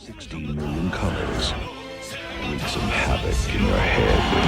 16 million colors. Wreak some havoc in your head.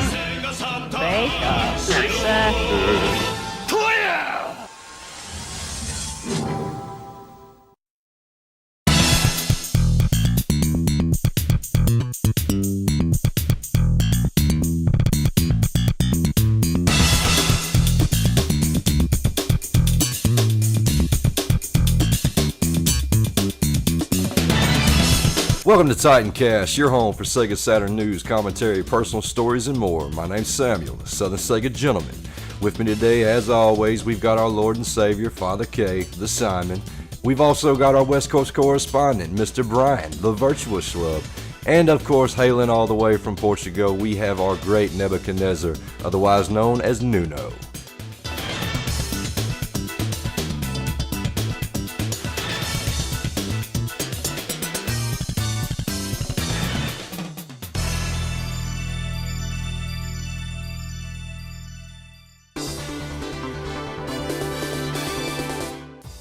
Welcome to TitanCast, your home for Sega Saturn news, commentary, personal stories, and more. My name's Samuel, the Southern Sega Gentleman. With me today, as always, we've got our Lord and Savior, Father K, the Simon. We've also got our West Coast correspondent, Mr. Brian, the Virtual Shrub. And of course, hailing all the way from Portugal, we have our great Nebuchadnezzar, otherwise known as Nuno.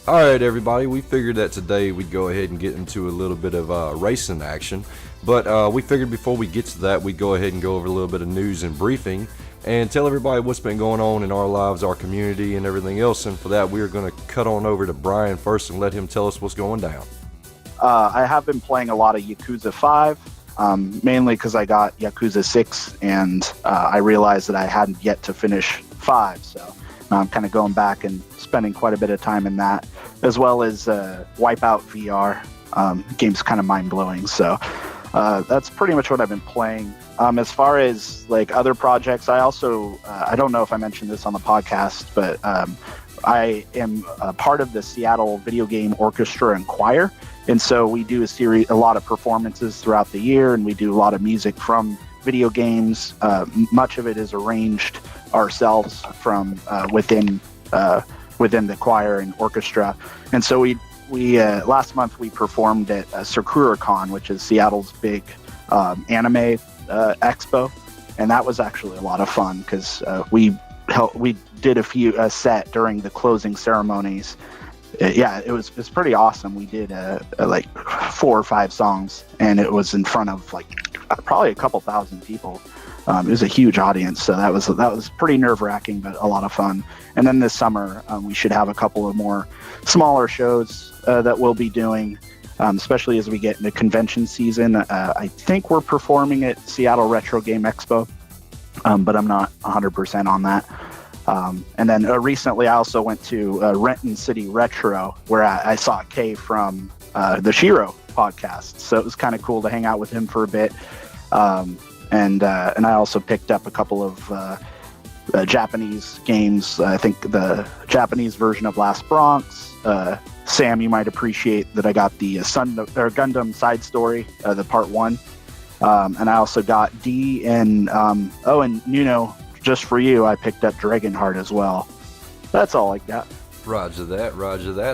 Alright everybody, we figured that today we'd go ahead and get into a little bit of racing action, but we figured before we get to that we'd go ahead and go over a little bit of news and briefing and tell everybody what's been going on in our lives, our community, and everything else. And for that we're going to cut on over to Brian first and let him tell us what's going down. I have been playing a lot of Yakuza 5, mainly because I got Yakuza 6 and I realized that I hadn't yet to finish 5, so I'm kind of going back and spending quite a bit of time in that, as well as Wipeout VR. Game's kind of mind-blowing, so that's pretty much what I've been playing. As far as like other projects, I also I don't know if I mentioned this on the podcast, but I am a part of the Seattle Video Game Orchestra and Choir, and so we do a lot of performances throughout the year, and we do a lot of music from video games. Much of it is arranged ourselves from within the choir and orchestra. And so we last month we performed at SakuraCon, which is Seattle's big anime expo, and that was actually a lot of fun because we did a set during the closing ceremonies. It was pretty awesome. We did like 4 or 5 songs, and it was in front of like probably a couple thousand people. It was a huge audience, so that was pretty nerve-wracking, but a lot of fun. And then this summer, we should have a couple of more smaller shows that we'll be doing, especially as we get into convention season. I think we're performing at Seattle Retro Game Expo, but I'm not 100% on that. And then recently, I also went to Renton City Retro, where I saw Kay from the Shiro podcast. So it was kind of cool to hang out with him for a bit. And I also picked up a couple of Japanese games. I think the Japanese version of Last Bronx. Sam, you might appreciate that I got the Gundam Side Story, the Part 1. And I also got D and and Nuno, just for you, I picked up Dragonheart as well. That's all I got. Roger that.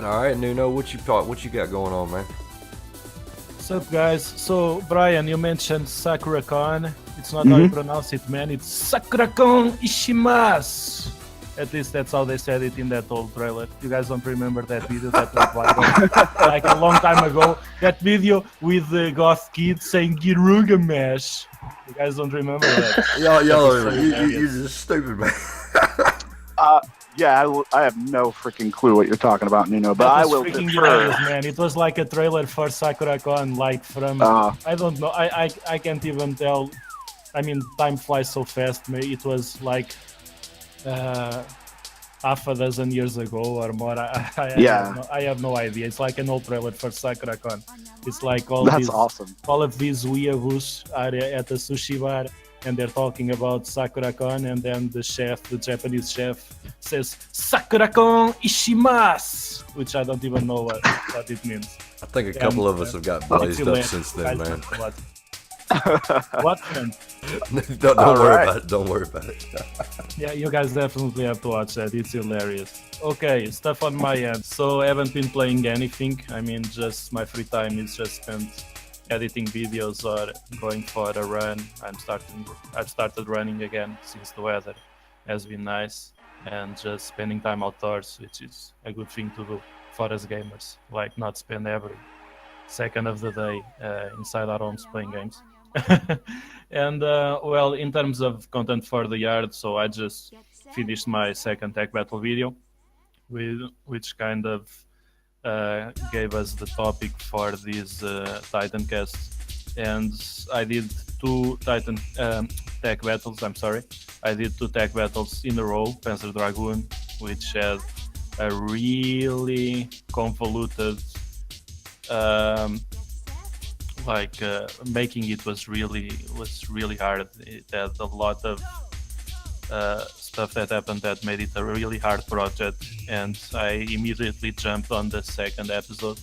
All right, Nuno, what you got going on, man? What's up, guys? So, Brian, you mentioned SakuraCon. It's not how you pronounce it, man. It's SakuraCon Ishimasu. At least that's how they said it in that old trailer. You guys don't remember that video that was like a long time ago? That video with the goth kid saying Girugamesh. You guys don't remember that? You're just stupid, man. Yeah, I have no freaking clue what you're talking about, Nuno, but I will freaking defer. hilarious, man. It was like a trailer for SakuraCon, like from, I don't know, I can't even tell. I mean, time flies so fast. It was like half a dozen years ago or more. I have no idea. It's like an old trailer for SakuraCon. It's like all of these weeaboos are at a sushi bar, and they're talking about SakuraCon, and then the Japanese chef, says SakuraCon Ishimasu, which I don't even know what it means. I think a couple of us have got blazed up since then, man. What, man? Don't worry about it. Yeah, you guys definitely have to watch that. It's hilarious. Okay, stuff on my end. So I haven't been playing anything. I mean, just my free time is just spent editing videos or going for a run. I've started running again since the weather has been nice, and just spending time outdoors, which is a good thing to do for us gamers. Like, not spend every second of the day inside our homes playing games. And well, in terms of content for the yard, so I just finished my second tech battle video, which kind of gave us the topic for this TitanCast, and I did two tech battles. I'm sorry, I did two tech battles in a row. Panzer Dragoon, which had a really convoluted, making it was really hard. It had a lot of stuff that happened that made it a really hard project, and I immediately jumped on the second episode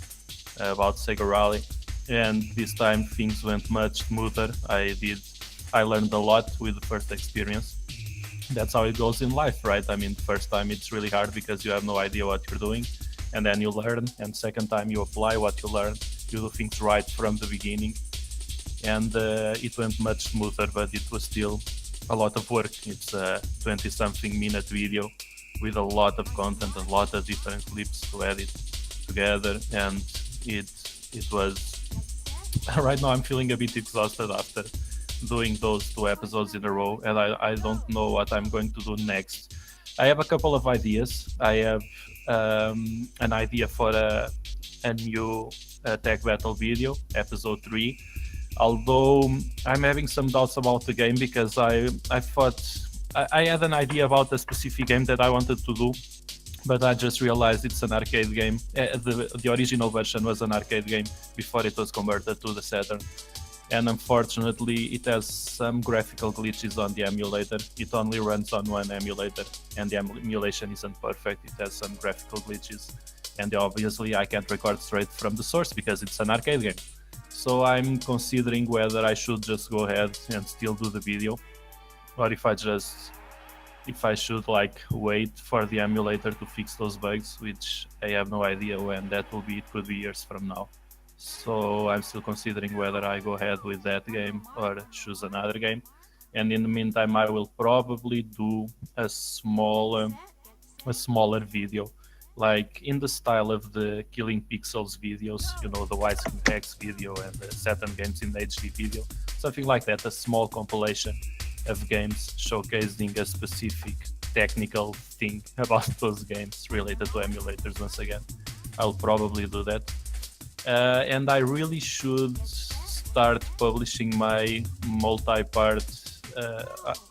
about Sega Rally, and this time things went much smoother. I learned a lot with the first experience. That's how it goes in life, right? I mean, first time it's really hard because you have no idea what you're doing, and then you learn, and second time you apply what you learn, you do things right from the beginning, and it went much smoother, but it was still a lot of work. It's a 20-something minute video with a lot of content, a lot of different clips to edit together, and it was right now I'm feeling a bit exhausted after doing those two episodes in a row, and I don't know what I'm going to do next. I have a couple of ideas. I have an idea for a new tech battle video, episode 3. Although I'm having some doubts about the game because I thought I had an idea about a specific game that I wanted to do, but I just realized it's an arcade game. The original version was an arcade game before it was converted to the Saturn, and unfortunately it has some graphical glitches on the emulator. It only runs on one emulator, and the emulation isn't perfect. It has some graphical glitches, and obviously I can't record straight from the source because it's an arcade game. So I'm considering whether I should just go ahead and still do the video, or if I should wait for the emulator to fix those bugs, which I have no idea when that will be. It could be years from now. So I'm still considering whether I go ahead with that game or choose another game. And in the meantime, I will probably do a smaller video, like in the style of the Killing Pixels videos, the Widescreen X video and the Saturn Games in HD video, something like that, a small compilation of games showcasing a specific technical thing about those games related to emulators. Once again, I'll probably do that. And I really should start publishing my multi-part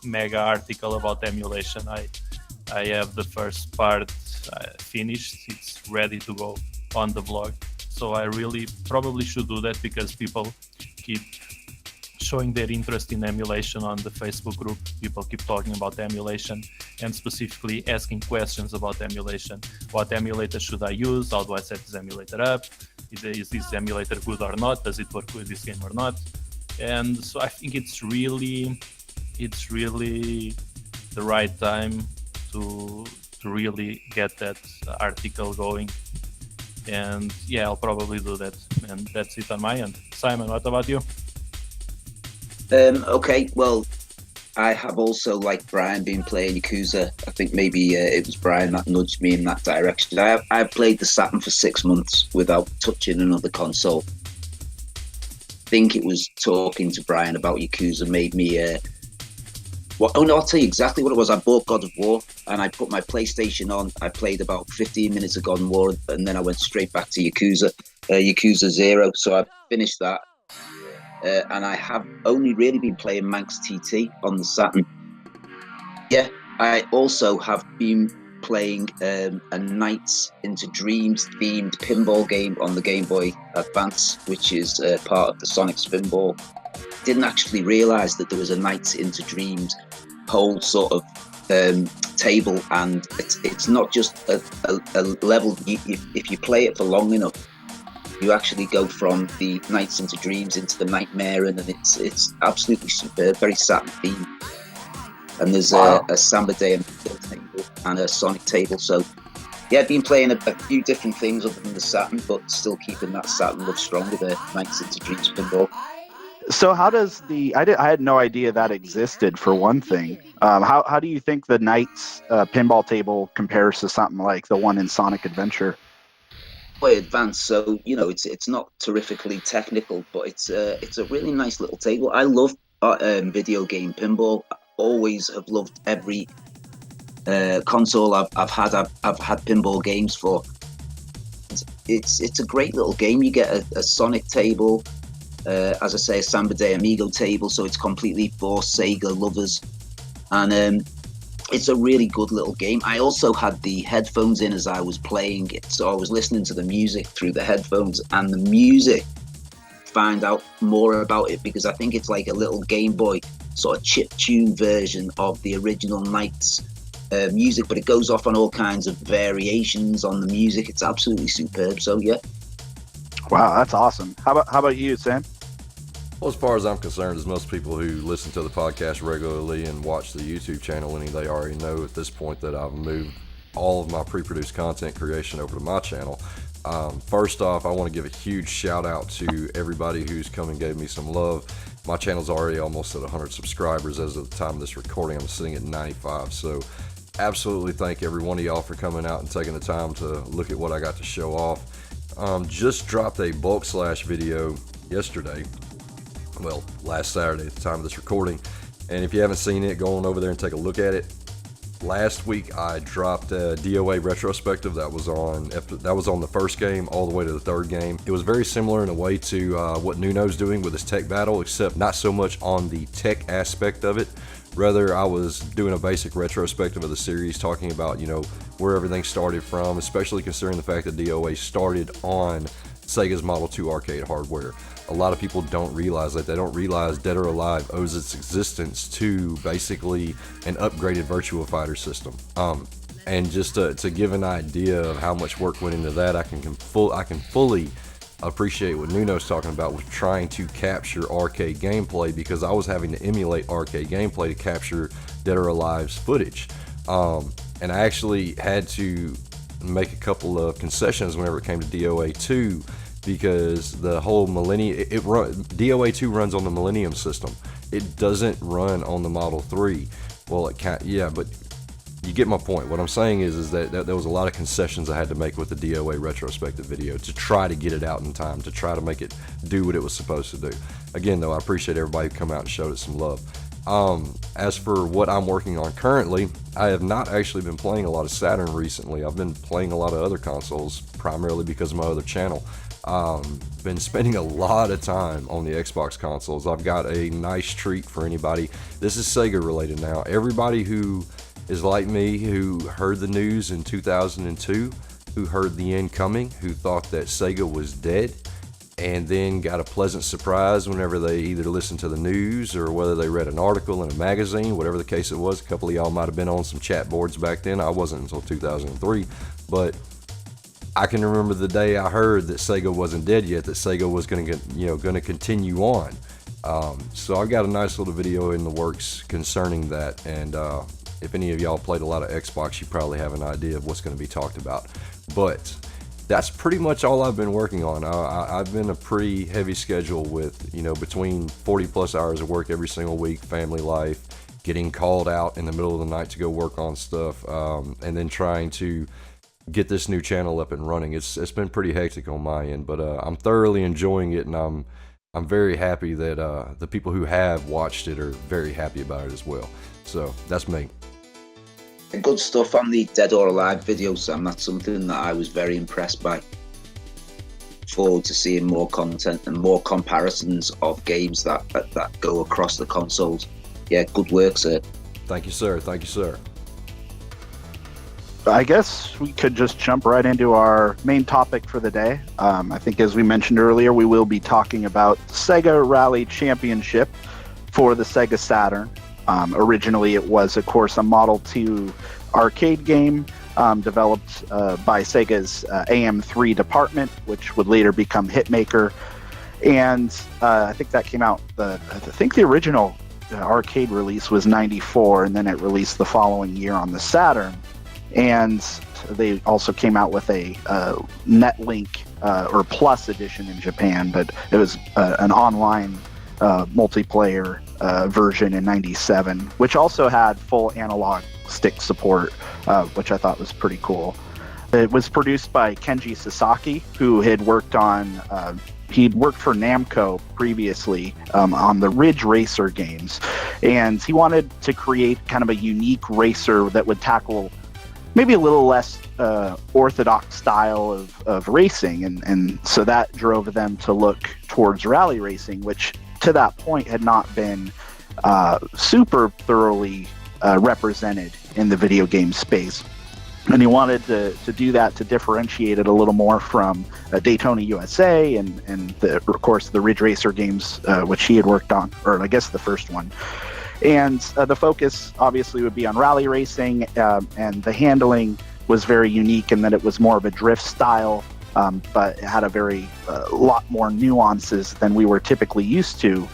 mega article about emulation. I have the first part finished. It's ready to go on the blog. So I really probably should do that because people keep showing their interest in emulation on the Facebook group. People keep talking about emulation and specifically asking questions about emulation. What emulator should I use? How do I set this emulator up? Is this emulator good or not? Does it work with this game or not? And so I think it's really the right time to really get that article going. And yeah, I'll probably do that. And that's it on my end. Simon, what about you? Okay, well, I have also, like Brian, been playing Yakuza. I think maybe it was Brian that nudged me in that direction. I've played the Saturn for 6 months without touching another console. I think it was talking to Brian about Yakuza made me... I'll tell you exactly what it was. I bought God of War and I put my PlayStation on. I played about 15 minutes of God of War and then I went straight back to Yakuza 0. So I finished that. And I have only really been playing Manx TT on the Saturn. Yeah, I also have been playing a Nights into Dreams themed pinball game on the Game Boy Advance, which is part of the Sonic Spinball. Didn't actually realise that there was a Nights into Dreams whole sort of table, and it's not just a level. If you play it for long enough, you actually go from the Nights into Dreams into the Nightmare, and it's absolutely superb, very Saturn themed. And there's a Samba Day table and a Sonic table. So yeah, I've been playing a few different things other than the Saturn, but still keeping that Saturn love strong with the Nights into Dreams pinball. So how does I had no idea that existed, for one thing. How do you think the Knights pinball table compares to something like the one in Sonic Adventure? quite advanced, so it's not terrifically technical, but it's a really nice little table. I love video game pinball. I always have loved every console I've had. I've had pinball games for. It's a great little game. You get a Sonic table, as I say, a Samba de Amigo table, so it's completely for Sega lovers, and it's a really good little game. I also had the headphones in as I was playing it, so I was listening to the music through the headphones, and the music, find out more about it, because I think it's like a little Game Boy sort of chip tune version of the original Knights music, but it goes off on all kinds of variations on the music. It's absolutely superb. So yeah. Wow, that's awesome. How about you, Sam? Well, as far as I'm concerned, as most people who listen to the podcast regularly and watch the YouTube channel, they already know at this point that I've moved all of my pre-produced content creation over to my channel. First off, I want to give a huge shout out to everybody who's come and gave me some love. My channel's already almost at 100 subscribers as of the time of this recording. I'm sitting at 95, so absolutely thank every one of y'all for coming out and taking the time to look at what I got to show off. Just dropped a bulk slash video yesterday. Well, last Saturday at the time of this recording, and if you haven't seen it, go on over there and take a look at it. Last week I dropped a DOA retrospective that was on the first game all the way to the third game. It was very similar in a way to what Nuno's doing with his tech battle, except not so much on the tech aspect of it. Rather, I was doing a basic retrospective of the series, talking about where everything started from, especially considering the fact that DOA started on Sega's Model 2 arcade hardware. A lot of people don't realize that. They don't realize Dead or Alive owes its existence to basically an upgraded Virtua Fighter system. And just to give an idea of how much work went into that, I can fully appreciate what Nuno's talking about with trying to capture arcade gameplay, because I was having to emulate arcade gameplay to capture Dead or Alive's footage. And I actually had to make a couple of concessions whenever it came to DOA 2, because the whole DOA 2 runs on the Millennium system. It doesn't run on the Model 3. Well, it can't, yeah, but you get my point. What I'm saying is that there was a lot of concessions I had to make with the DOA retrospective video to try to get it out in time, to try to make it do what it was supposed to do. Again, though, I appreciate everybody who come out and showed it some love. As for what I'm working on currently, I have not actually been playing a lot of Saturn recently. I've been playing a lot of other consoles, primarily because of my other channel. Been spending a lot of time on the Xbox consoles. I've got a nice treat for anybody. This is Sega related now. Everybody who is like me, who heard the news in 2002, who heard the end coming, who thought that Sega was dead, and then got a pleasant surprise whenever they either listened to the news or whether they read an article in a magazine, whatever the case it was. A couple of y'all might have been on some chat boards back then. I wasn't until 2003, but I can remember the day I heard that Sega wasn't dead yet, that Sega was going to continue on. So I've got a nice little video in the works concerning that, and if any of y'all played a lot of Xbox, you probably have an idea of what's going to be talked about. But that's pretty much all I've been working on. I've been a pretty heavy schedule with, between 40 plus hours of work every single week, family life, getting called out in the middle of the night to go work on stuff, and then trying to get this new channel up and running. It's been pretty hectic on my end, but I'm thoroughly enjoying it, and I'm very happy that the people who have watched it are very happy about it as well. So that's me. Good stuff on the Dead or Alive video, Sam. That's something that I was very impressed by. Forward to seeing more content and more comparisons of games that go across the consoles. Yeah, good work, sir. Thank you, sir. Thank you, sir. I guess we could just jump right into our main topic for the day. I think, as we mentioned earlier, we will be talking about Sega Rally Championship for the Sega Saturn. Originally, it was, of course, a Model 2 arcade game developed by Sega's AM3 department, which would later become Hitmaker. And I think that came out, I think the original arcade release was 94, and then it released the following year on the Saturn. And they also came out with a Netlink or Plus edition in Japan, but it was an online multiplayer version in 97, which also had full analog stick support, which I thought was pretty cool. It was produced by Kenji Sasaki, who had worked on he'd worked for Namco previously on the Ridge Racer games, and he wanted to create kind of a unique racer that would tackle maybe a little less orthodox style of racing, and so that drove them to look towards rally racing, which to that point had not been super thoroughly represented in the video game space. And he wanted to do that to differentiate it a little more from Daytona USA and of course, the Ridge Racer games, which he had worked on, or I guess the first one. And the focus obviously would be on rally racing, and the handling was very unique in that it was more of a drift style, but it had a lot more nuances than we were typically used to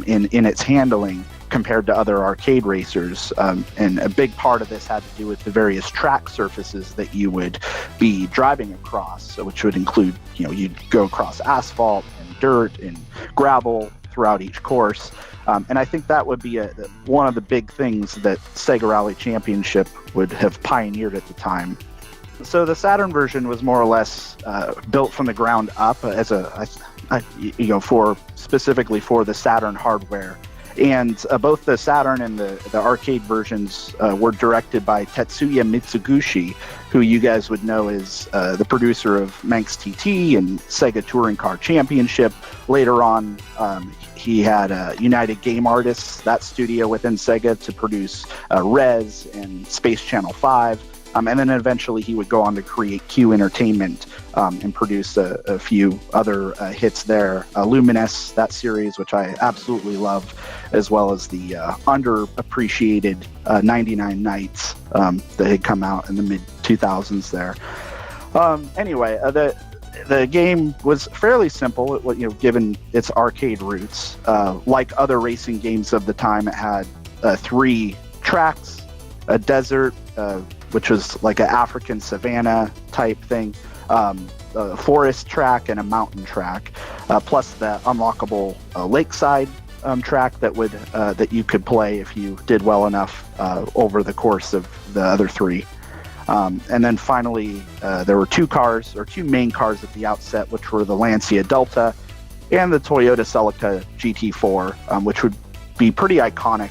in its handling compared to other arcade racers. And a big part of this had to do with the various track surfaces that you would be driving across, which would include, you'd go across asphalt and dirt and gravel throughout each course. And I think that would be one of the big things that Sega Rally Championship would have pioneered at the time. So the Saturn version was more or less built from the ground up as specifically for the Saturn hardware. And both the Saturn and the arcade versions were directed by Tetsuya Mitsuguchi, who you guys would know is the producer of Manx TT and Sega Touring Car Championship. Later on, he had United Game Artists, that studio within Sega, to produce Rez and Space Channel 5. And then eventually he would go on to create Q Entertainment and produce a few other hits there. Luminous, that series, which I absolutely loved, as well as the underappreciated 99 Nights that had come out in the mid-2000s there. Anyway, the game was fairly simple, given its arcade roots. Like other racing games of the time, it had 3 tracks, a desert, which was like an African savanna type thing, a forest track and a mountain track, plus the unlockable lakeside track that you could play if you did well enough over the course of the other 3. And then finally, there were 2 main cars at the outset, which were the Lancia Delta and the Toyota Celica GT4, which would be pretty iconic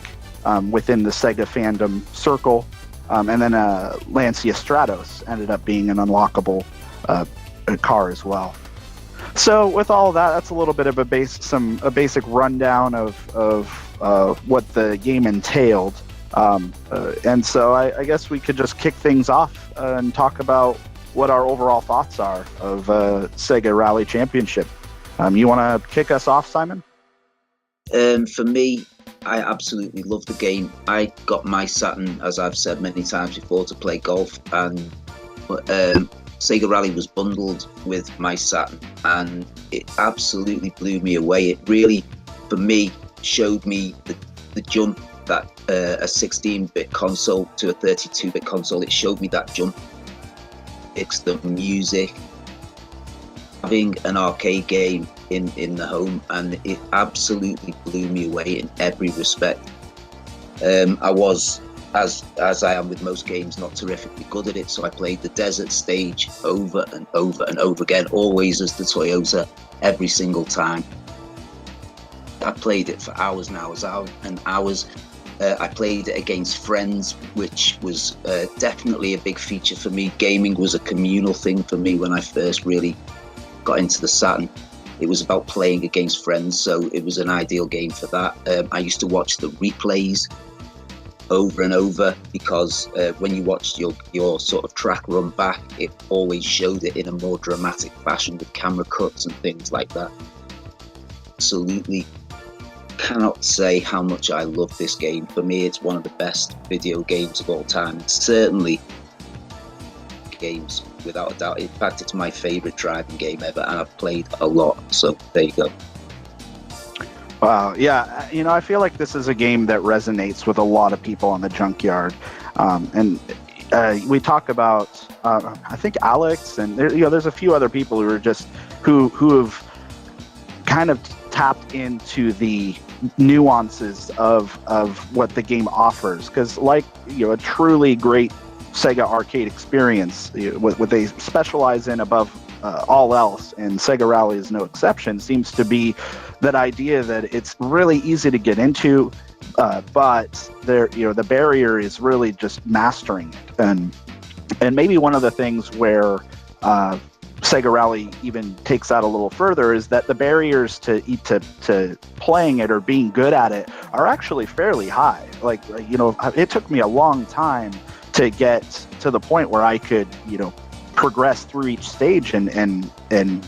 within the Sega fandom circle. And then Lancia Stratos ended up being an unlockable car as well. So with all of that, that's a little bit of a basic rundown of what the game entailed. And so I guess we could just kick things off and talk about what our overall thoughts are of Sega Rally Championship. You want to kick us off, Simon? For me, I absolutely love the game. I got my Saturn, as I've said many times before, to play golf, and Sega Rally was bundled with my Saturn, and it absolutely blew me away. It really, for me, showed me the jump that a 16-bit console to a 32-bit console, it showed me that jump. It's the music, having an arcade game in the home, and it absolutely blew me away in every respect. I was, as I am with most games, not terrifically good at it, so I played the desert stage over and over and over again, always as the Toyota, every single time. I played it for hours and hours and hours. I played it against friends, which was definitely a big feature for me. Gaming was a communal thing for me when I first really got into the Saturn. It was about playing against friends, so it was an ideal game for that. I used to watch the replays over and over, because when you watched your sort of track run back, it always showed it in a more dramatic fashion with camera cuts and things like that. Absolutely cannot say how much I love this game. For me, it's one of the best video games of all time. It's certainly games, without a doubt. In fact, it's my favorite driving game ever, and I've played a lot, so there you go. Wow, yeah, I feel like this is a game that resonates with a lot of people on the Junkyard, and we talk about I think Alex, and there's a few other people who have kind of tapped into the nuances of what the game offers, because like a truly great Sega arcade experience, what they specialize in above all else, and Sega Rally is no exception, seems to be that idea that it's really easy to get into, but the barrier is really just mastering it. And maybe one of the things where Sega Rally even takes that a little further is that the barriers to playing it or being good at it are actually fairly high. Like, it took me a long time to get to the point where I could, progress through each stage and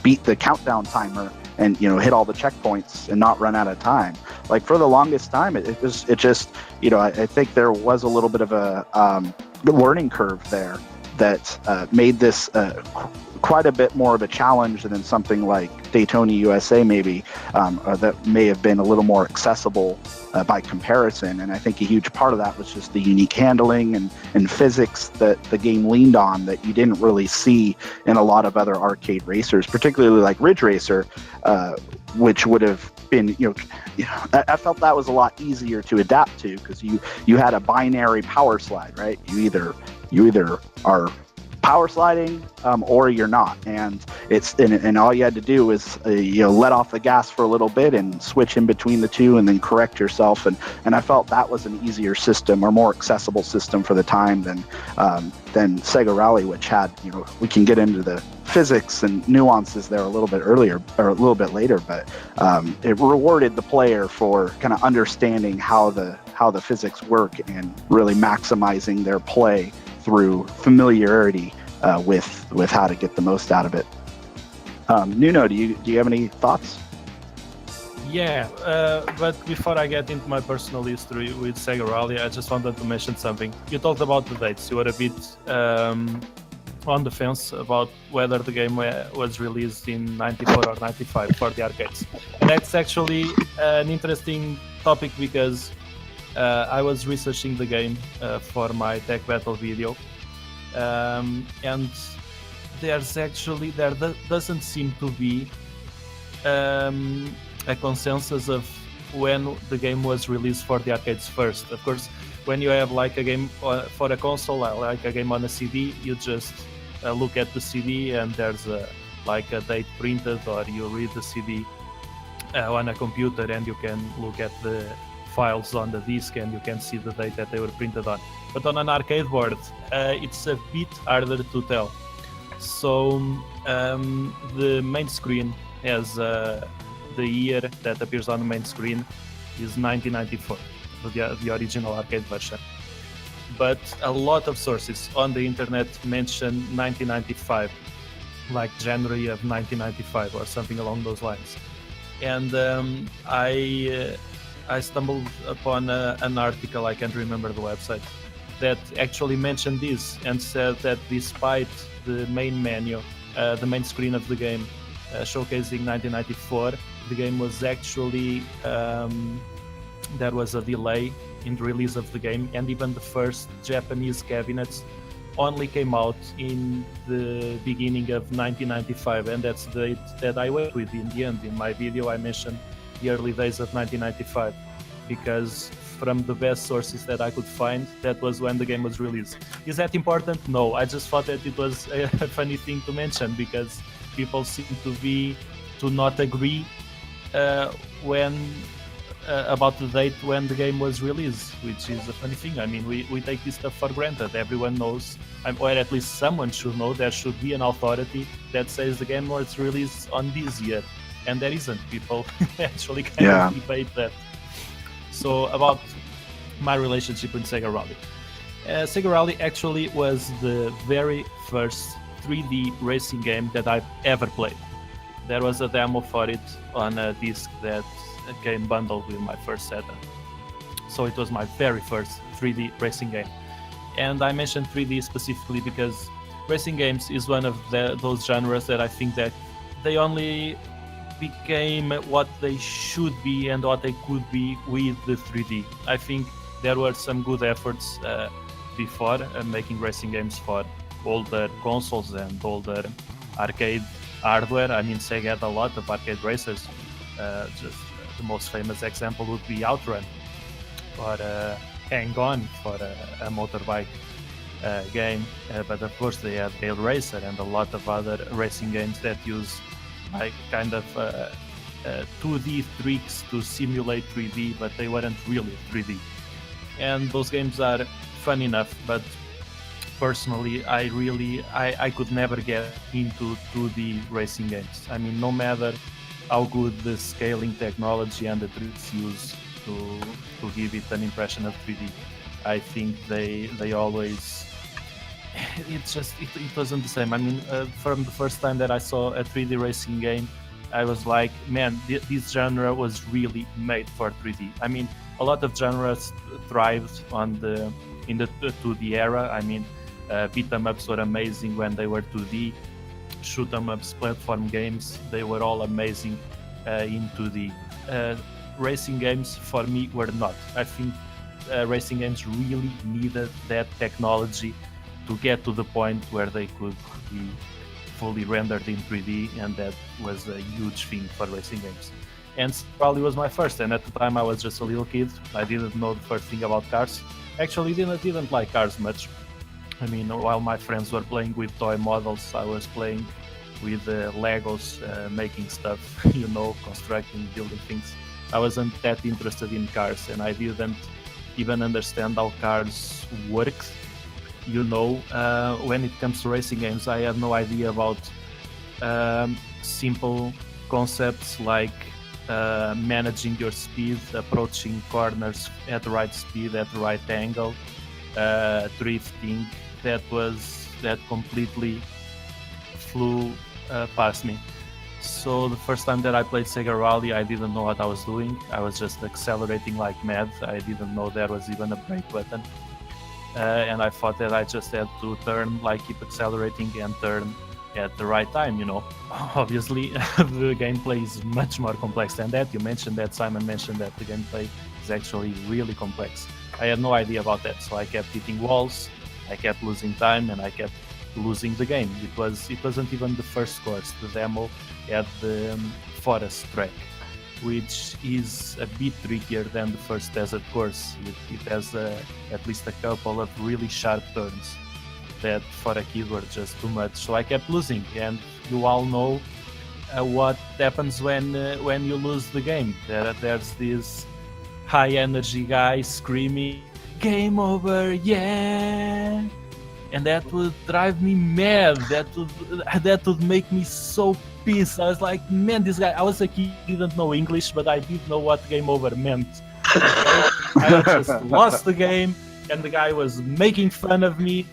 beat the countdown timer and, hit all the checkpoints and not run out of time. Like, for the longest time, I think there was a little bit of a learning curve there that made this quite a bit more of a challenge than something like Daytona USA maybe, that may have been a little more accessible by comparison. And I think a huge part of that was just the unique handling and physics that the game leaned on that you didn't really see in a lot of other arcade racers, particularly like Ridge Racer, which would have been, I felt that was a lot easier to adapt to because you had a binary power slide, right? You either are power sliding or you're not, and all you had to do was let off the gas for a little bit and switch in between the two and then correct yourself, and I felt that was an easier system or more accessible system for the time than Sega Rally, which had, we can get into the physics and nuances there a little bit earlier or a little bit later, but it rewarded the player for kind of understanding how the physics work and really maximizing their play through familiarity with how to get the most out of it. Nuno, do you have any thoughts? Yeah, but before I get into my personal history with Sega Rally, I just wanted to mention something. You talked about the dates. You were a bit on the fence about whether the game was released in 94 or 95 for the arcades. That's actually an interesting topic because I was researching the game for my Tech Battle video, and there doesn't seem to be a consensus of when the game was released for the arcades first. Of course, when you have like a game for a console, like a game on a CD, you just look at the CD and there's a date printed, or you read the CD on a computer and you can look at the files on the disk and you can see the date that they were printed on. But on an arcade board, it's a bit harder to tell. So the main screen has the year that appears on the main screen is 1994, the original arcade version. But a lot of sources on the internet mention 1995, like January of 1995 or something along those lines. And I stumbled upon an article, I can't remember the website, that actually mentioned this and said that despite the main menu, the main screen of the game showcasing 1994, the game was actually, there was a delay in the release of the game, and even the first Japanese cabinets only came out in the beginning of 1995, and that's the date that I went with in the end. In my video I mentioned the early days of 1995 because from the best sources that I could find, that was when the game was released. Is that important? No, I just thought that it was a funny thing to mention because people seem to not agree about the date when the game was released, which is a funny thing. I mean, we take this stuff for granted. Everyone knows, or at least someone should know, there should be an authority that says the game was released on this year, and there isn't. People actually kind of debate that. So about my relationship with Sega Rally. Sega Rally actually was the very first 3D racing game that I've ever played. There was a demo for it on a disc that came bundled with my first Saturn. So it was my very first 3D racing game. And I mentioned 3D specifically because racing games is one of those genres that I think that they only became what they should be and what they could be with the 3D. I think there were some good efforts before making racing games for older consoles and older arcade hardware. I mean, Sega had a lot of arcade racers. Just the most famous example would be Outrun or Hang On for a motorbike. game, but of course they had Rail Racer and a lot of other racing games that use like kind of 2D tricks to simulate 3D, but they weren't really 3D. And those games are fun enough, but personally, I could never get into 2D racing games. I mean, no matter how good the scaling technology and the tricks used to give it an impression of 3D, I think they always it wasn't the same. I mean, from the first time that I saw a 3D racing game, I was like, man, this genre was really made for 3D. I mean, a lot of genres thrived in the 2D era. I mean, beat 'em ups were amazing when they were 2D. Shoot 'em ups, platform games, they were all amazing in 2D. Racing games for me were not. I think racing games really needed that technology to get to the point where they could be fully rendered in 3D, and that was a huge thing for racing games. And probably was my first, and at the time I was just a little kid. I didn't know the first thing about cars. Actually, didn't like cars much. I mean, while my friends were playing with toy models, I was playing with Legos, making stuff, constructing, building things. I wasn't that interested in cars, and I didn't even understand how cars worked. When it comes to racing games, I had no idea about simple concepts like managing your speed, approaching corners at the right speed, at the right angle, drifting. That completely flew past me. So the first time that I played Sega Rally, I didn't know what I was doing. I was just accelerating like mad. I didn't know there was even a brake button. And I thought that I just had to turn, keep accelerating and turn at the right time, Obviously, the gameplay is much more complex than that. Simon mentioned that the gameplay is actually really complex. I had no idea about that, so I kept hitting walls, I kept losing time, and I kept losing the game. It wasn't even the first course. The demo had the forest track, which is a bit trickier than the first desert course. It has at least a couple of really sharp turns that for a kid were just too much. So I kept losing, and you all know what happens when you lose the game. There's this high energy guy screaming, "Game over, yeah!" And that would drive me mad. That would make me so pissed. I was like, man, this guy. I was a kid, didn't know English, but I did know what game over meant. I just lost the game, and the guy was making fun of me.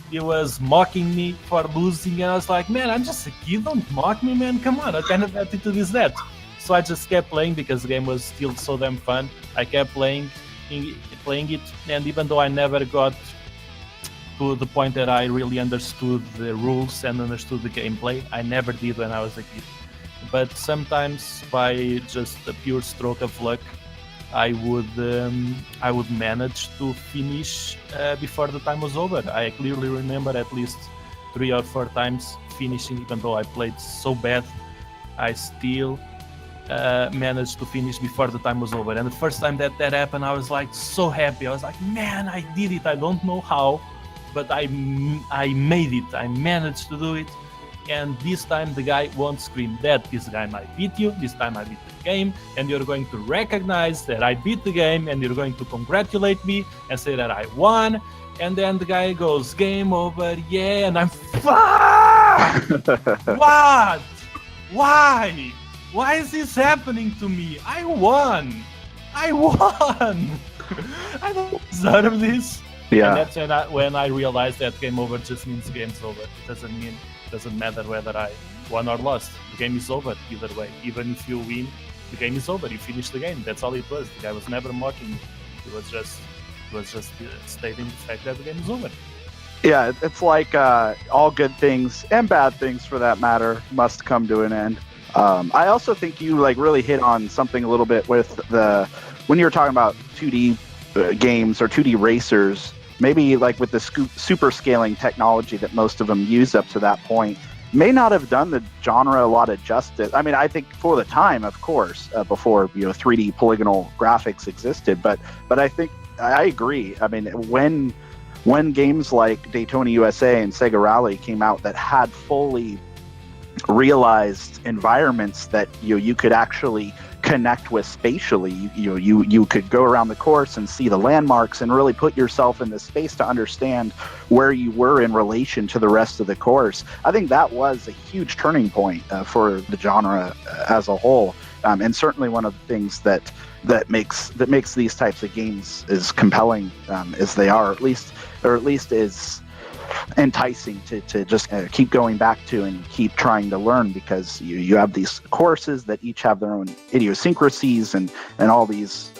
He was mocking me for losing, and I was like, man, I'm just a kid. Don't mock me, man. Come on, what kind of attitude is that? So I just kept playing because the game was still so damn fun. I kept playing it, and even though I never got to the point that I really understood the rules and understood the gameplay, I never did when I was a kid. But sometimes, by just a pure stroke of luck, I would manage to finish before the time was over. I clearly remember at least 3 or 4 times finishing, even though I played so bad. I still managed to finish before the time was over. And the first time that happened, I was like so happy. I was like, man, I did it. I don't know how, but I made it. I managed to do it. And this time the guy won't scream that this time I beat you, this time I beat the game, and you're going to recognize that I beat the game, and you're going to congratulate me and say that I won. And then the guy goes, game over, yeah, and I'm fuck! What? Why? Why is this happening to me? I won! I don't deserve this. Yeah. And that's when I realized that game over just means game's over. It doesn't matter whether I won or lost. The game is over either way. Even if you win, the game is over. You finish the game. That's all it was. The guy was never mocking me. It was just stating the fact that the game is over. Yeah, it's like all good things and bad things, for that matter, must come to an end. I also think you really hit on something a little bit with when you were talking about 2D games or 2D racers. Maybe with the super scaling technology that most of them use up to that point, may not have done the genre a lot of justice. I mean, I think for the time, of course, before 3D polygonal graphics existed, but I think I agree. I mean, when when games like Daytona USA and Sega Rally came out that had fully realized environments that you could actually connect with spatially, you could go around the course and see the landmarks and really put yourself in the space to understand where you were in relation to the rest of the course. I think that was a huge turning point for the genre as a whole, and certainly one of the things that makes these types of games as compelling as they are, at least is enticing to just keep going back to and keep trying to learn, because you have these courses that each have their own idiosyncrasies and all these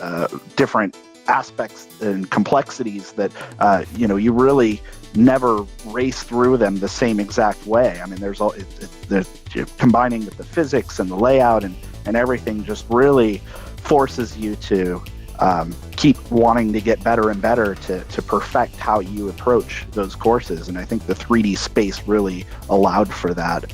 different aspects and complexities that you really never race through them the same exact way. I mean, there's combining with the physics and the layout and everything just really forces you to keep wanting to get better and better to perfect how you approach those courses. And I think the 3D space really allowed for that.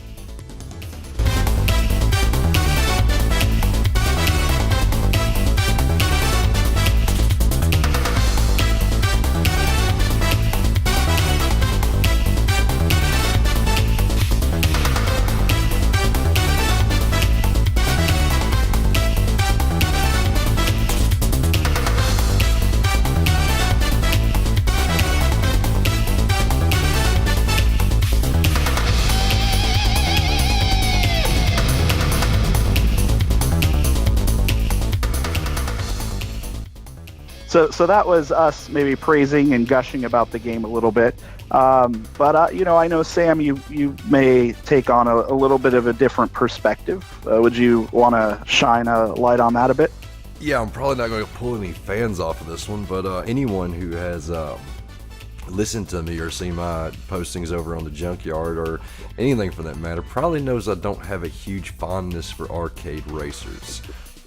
So that was us maybe praising and gushing about the game a little bit. But I know, Sam, you may take on a little bit of a different perspective. Would you want to shine a light on that a bit? Yeah, I'm probably not going to pull any fans off of this one, but anyone who has listened to me or seen my postings over on the Junkyard or anything for that matter probably knows I don't have a huge fondness for arcade racers.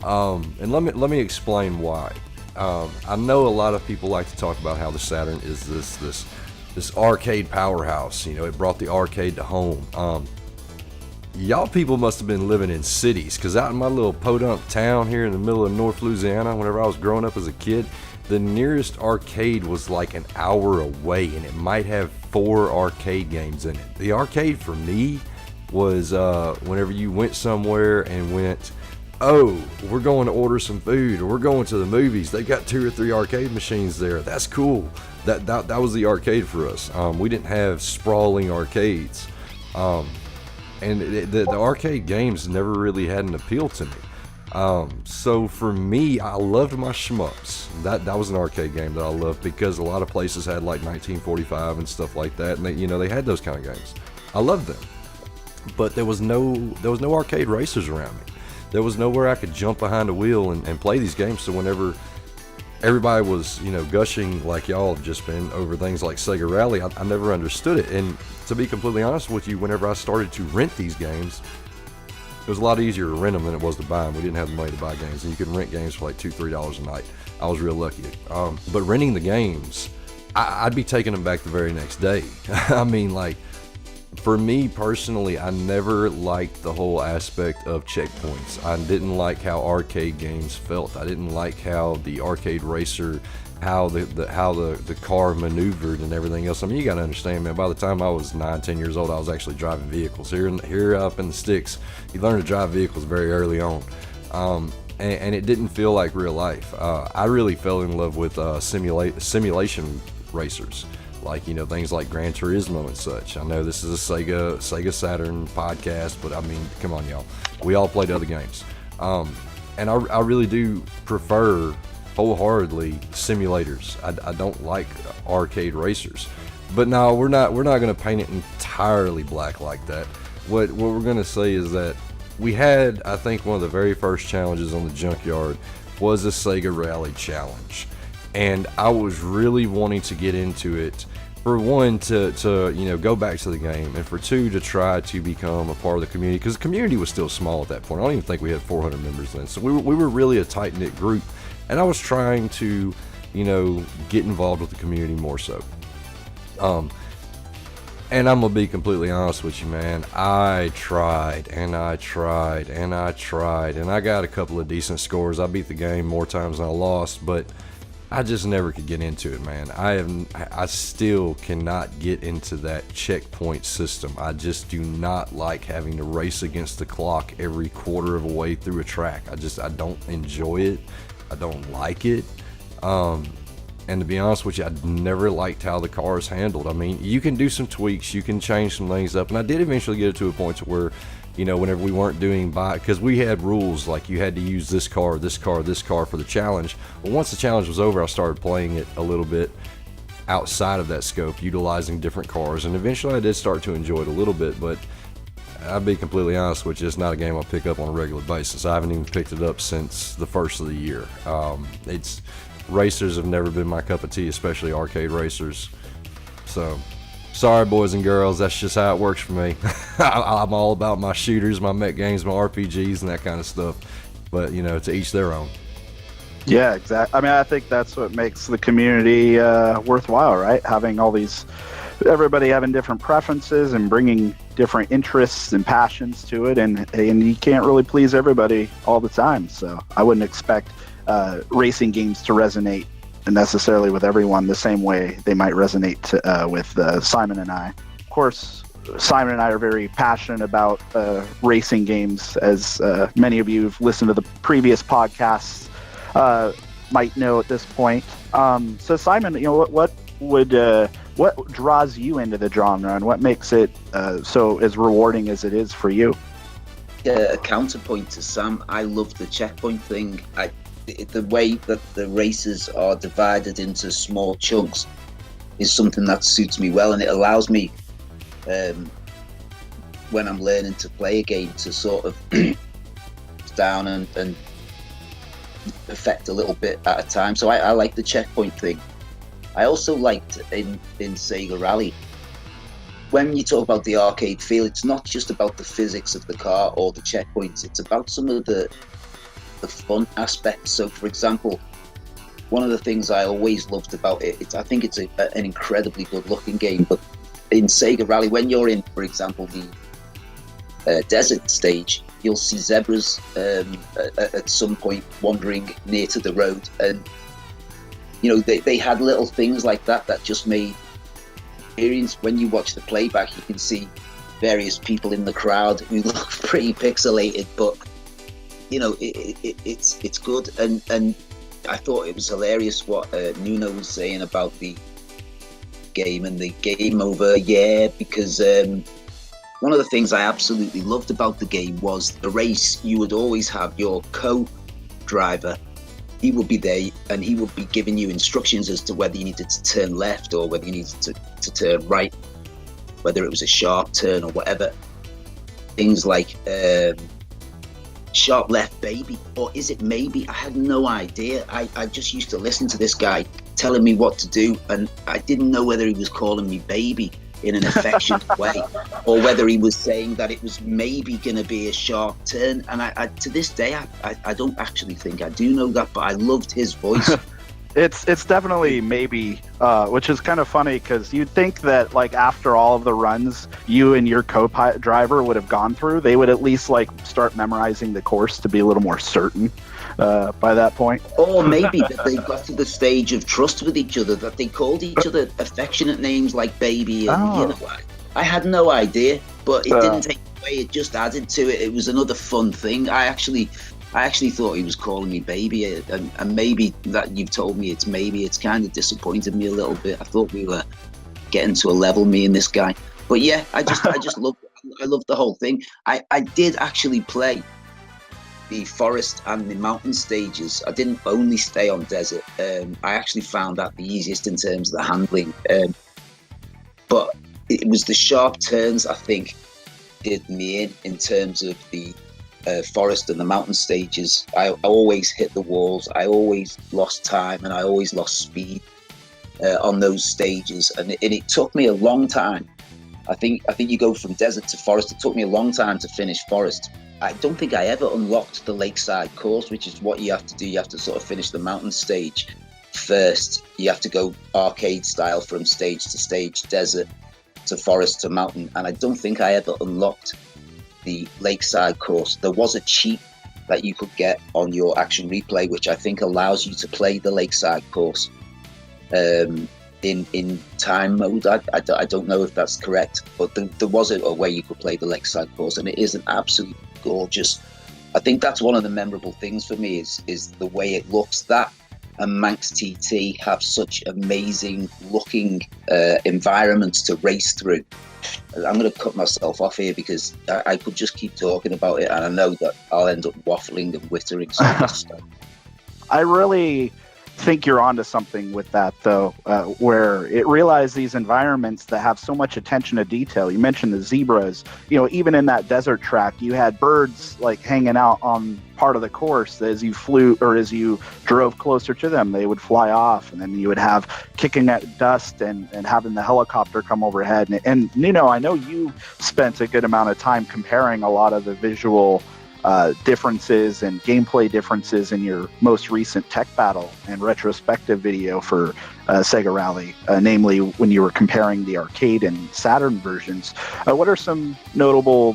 And let me explain why. I know a lot of people like to talk about how the Saturn is this arcade powerhouse. It brought the arcade to home. Y'all people must have been living in cities, because out in my little podunk town here in the middle of North Louisiana, whenever I was growing up as a kid, the nearest arcade was like an hour away, and it might have 4 arcade games in it. The arcade for me was whenever you went somewhere and went, oh, we're going to order some food, or we're going to the movies. They got 2 or 3 arcade machines there. That's cool. That was the arcade for us. We didn't have sprawling arcades, and the arcade games never really had an appeal to me. So for me, I loved my shmups. That was an arcade game that I loved, because a lot of places had like 1945 and stuff like that, and they had those kind of games. I loved them, but there was no arcade racers around me. There was nowhere I could jump behind a wheel and play these games. So whenever everybody was, gushing like y'all have just been over things like Sega Rally, I never understood it. And to be completely honest with you, whenever I started to rent these games, it was a lot easier to rent them than it was to buy them. We didn't have the money to buy games, and you could rent games for like $2-3 a night. I was real lucky. But renting the games, I'd be taking them back the very next day. I mean, like, for me personally, I never liked the whole aspect of checkpoints. I didn't like how arcade games felt. I didn't like how the arcade racer, how the car maneuvered and everything else. I mean, you got to understand, man, by the time I was 9-10 years old, I was actually driving vehicles. Here up in the sticks, you learn to drive vehicles very early on. And it didn't feel like real life. I really fell in love with simulation racers. Like, things like Gran Turismo and such. I know this is a Sega Saturn podcast, but I mean, come on, y'all. We all played other games. And I really do prefer wholeheartedly simulators. I don't like arcade racers. But no, we're not going to paint it entirely black like that. What we're going to say is that we had, I think, one of the very first challenges on the Junkyard was a Sega Rally challenge. And I was really wanting to get into it, for one, to go back to the game, and for 2, to try to become a part of the community, because the community was still small at that point. I don't even think we had 400 members then, so we were really a tight-knit group, and I was trying to, get involved with the community more so. And I'm gonna be completely honest with you, man. I tried, and I tried, and I tried, and I got a couple of decent scores. I beat the game more times than I lost, but I just never could get into it, man. I still cannot get into that checkpoint system. I just do not like having to race against the clock every quarter of a way through a track. I don't enjoy it. I don't like it. And to be honest with you, I never liked how the car is handled. I mean, you can do some tweaks, you can change some things up, and I did eventually get it to a point to where, you know, whenever we weren't doing because we had rules like you had to use this car for the challenge. Well, once the challenge was over, I started playing it a little bit outside of that scope, utilizing different cars, and eventually I did start to enjoy it a little bit. But I'll be completely honest with you, it's not a game I pick up on a regular basis. I haven't even picked it up since the first of the year. Racers have never been my cup of tea, especially arcade racers. So, sorry, boys and girls, that's just how it works for me. I'm all about my shooters, my mech games, my RPGs, and that kind of stuff. But, you know, to each their own. Yeah, exactly. I mean, I think that's what makes the community worthwhile, right? Having everybody having different preferences and bringing different interests and passions to it, and you can't really please everybody all the time. So I wouldn't expect racing games to resonate necessarily with everyone the same way they might resonate with Simon and I. Of course, Simon and I are very passionate about racing games, as many of you who've listened to the previous podcasts might know at this point. So Simon, you know, what draws you into the genre, and what makes it so as rewarding as it is for you? A counterpoint to Sam, I love the checkpoint thing. The way that the races are divided into small chunks is something that suits me well, and it allows me, when I'm learning to play a game, to sort of down and perfect a little bit at a time. So I like the checkpoint thing. I also liked in Sega Rally, when you talk about the arcade feel, it's not just about the physics of the car or the checkpoints, it's about some of the fun aspects. So, for example, one of the things I always loved about it, I think it's an incredibly good-looking game, but in Sega Rally, when you're in, for example, the desert stage, you'll see zebras at some point wandering near to the road, and you know they had little things like that just made experience. When you watch the playback, you can see various people in the crowd who look pretty pixelated, but you know, it's good, and I thought it was hilarious what Nuno was saying about the game and the game over. Yeah, because one of the things I absolutely loved about the game was the race. You would always have your co-driver. He would be there, and he would be giving you instructions as to whether you needed to turn left or whether you needed to turn right, whether it was a sharp turn or whatever. Things like sharp left, baby, or is it maybe? I had no idea. I just used to listen to this guy telling me what to do, and I didn't know whether he was calling me baby in an affectionate way, or whether he was saying that it was maybe going to be a sharp turn. And I to this day, I don't actually think I do know that, but I loved his voice. It's definitely maybe, which is kind of funny because you'd think that like after all of the runs you and your co-pilot driver would have gone through, they would at least like start memorizing the course to be a little more certain by that point. Or maybe that they got to the stage of trust with each other, that they called each other affectionate names like baby and you know, I had no idea, but it didn't take away, it just added to it. It was another fun thing. I actually thought he was calling me baby, and maybe that you've told me it's maybe, it's kind of disappointed me a little bit. I thought we were getting to a level, me and this guy. But yeah, I just loved the whole thing. I did actually play the forest and the mountain stages. I didn't only stay on desert. I actually found that the easiest in terms of the handling. But it was the sharp turns, I think, did me in terms of the forest and the mountain stages. I always hit the walls, I always lost time, and I always lost speed on those stages, and it took me a long time. I think you go from desert to forest. It took me a long time to finish forest. I don't think I ever unlocked the lakeside course, which is what you have to do. You have to sort of finish the mountain stage first. You have to go arcade style from stage to stage, desert to forest to mountain, and I don't think I ever unlocked the lakeside course. There was a cheat that you could get on your action replay, which I think allows you to play the lakeside course in time mode. I don't know if that's correct, but there was a way you could play the lakeside course, and it is an absolutely gorgeous. I think that's one of the memorable things for me is the way it looks. That and Manx TT have such amazing looking environments to race through. I'm going to cut myself off here because I could just keep talking about it, and I know that I'll end up waffling and wittering some of this stuff. I really think you're onto something with that, though, where it realized these environments that have so much attention to detail. You mentioned the zebras. Even in that desert track, you had birds like hanging out on part of the course. As you flew or as you drove closer to them, they would fly off, and then you would have kicking at dust and having the helicopter come overhead. And Nuno, I know you spent a good amount of time comparing a lot of the visual differences and gameplay differences in your most recent tech battle and retrospective video for Sega Rally, namely when you were comparing the arcade and Saturn versions. What are some notable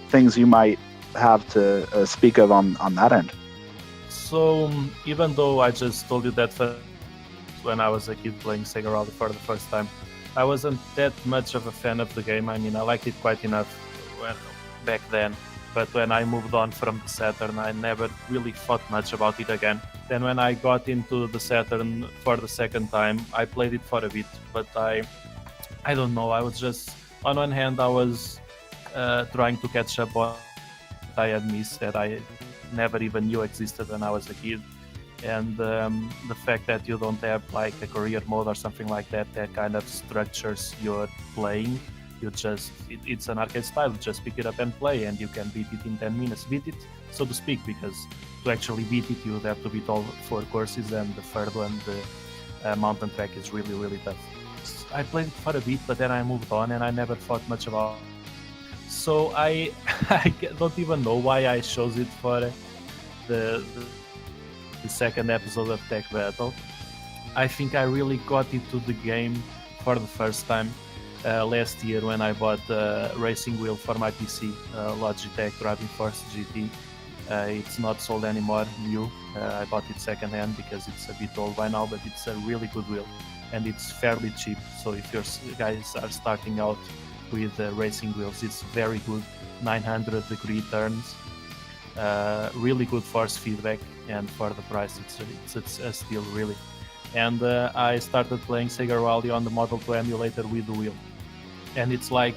things you might have to speak of on that end? So even though I just told you that when I was a kid playing Sega Rally for the first time, I wasn't that much of a fan of the game. I mean, I liked it quite enough back then. But when I moved on from the Saturn, I never really thought much about it again. Then when I got into the Saturn for the second time, I played it for a bit, but I don't know. I was just, on one hand, I was trying to catch up on what I had missed that I never even knew existed when I was a kid. And the fact that you don't have like a career mode or something like that kind of structures your playing. It's an arcade style. Just pick it up and play, and you can beat it in 10 minutes. Beat it, so to speak, because to actually beat it, you would have to beat all 4 courses, and the third one, the mountain track, is really, really tough. I played it for a bit, but then I moved on, and I never thought much about it. So I don't even know why I chose it for the second episode of Tech Battle. I think I really got into the game for the first time last year when I bought a racing wheel for my PC, Logitech Driving Force GT. It's not sold anymore new. I bought it secondhand because it's a bit old by now, but it's a really good wheel and it's fairly cheap. So if you guys are starting out with racing wheels, it's very good. 900-degree turns, really good force feedback, and for the price, it's a steal, really. And I started playing Sega Rally on the Model 2 emulator with the wheel, and it's like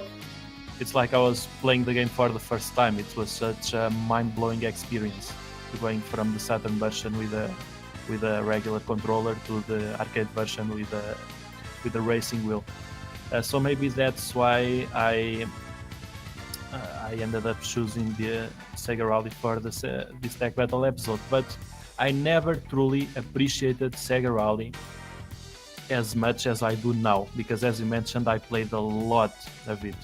I was playing the game for the first time. It was such a mind-blowing experience, going from the Saturn version with a regular controller to the arcade version with a racing wheel. So maybe that's why I ended up choosing the Sega Rally for this Tech Battle episode. But I never truly appreciated Sega Rally as much as I do now, because as you mentioned, I played a lot of it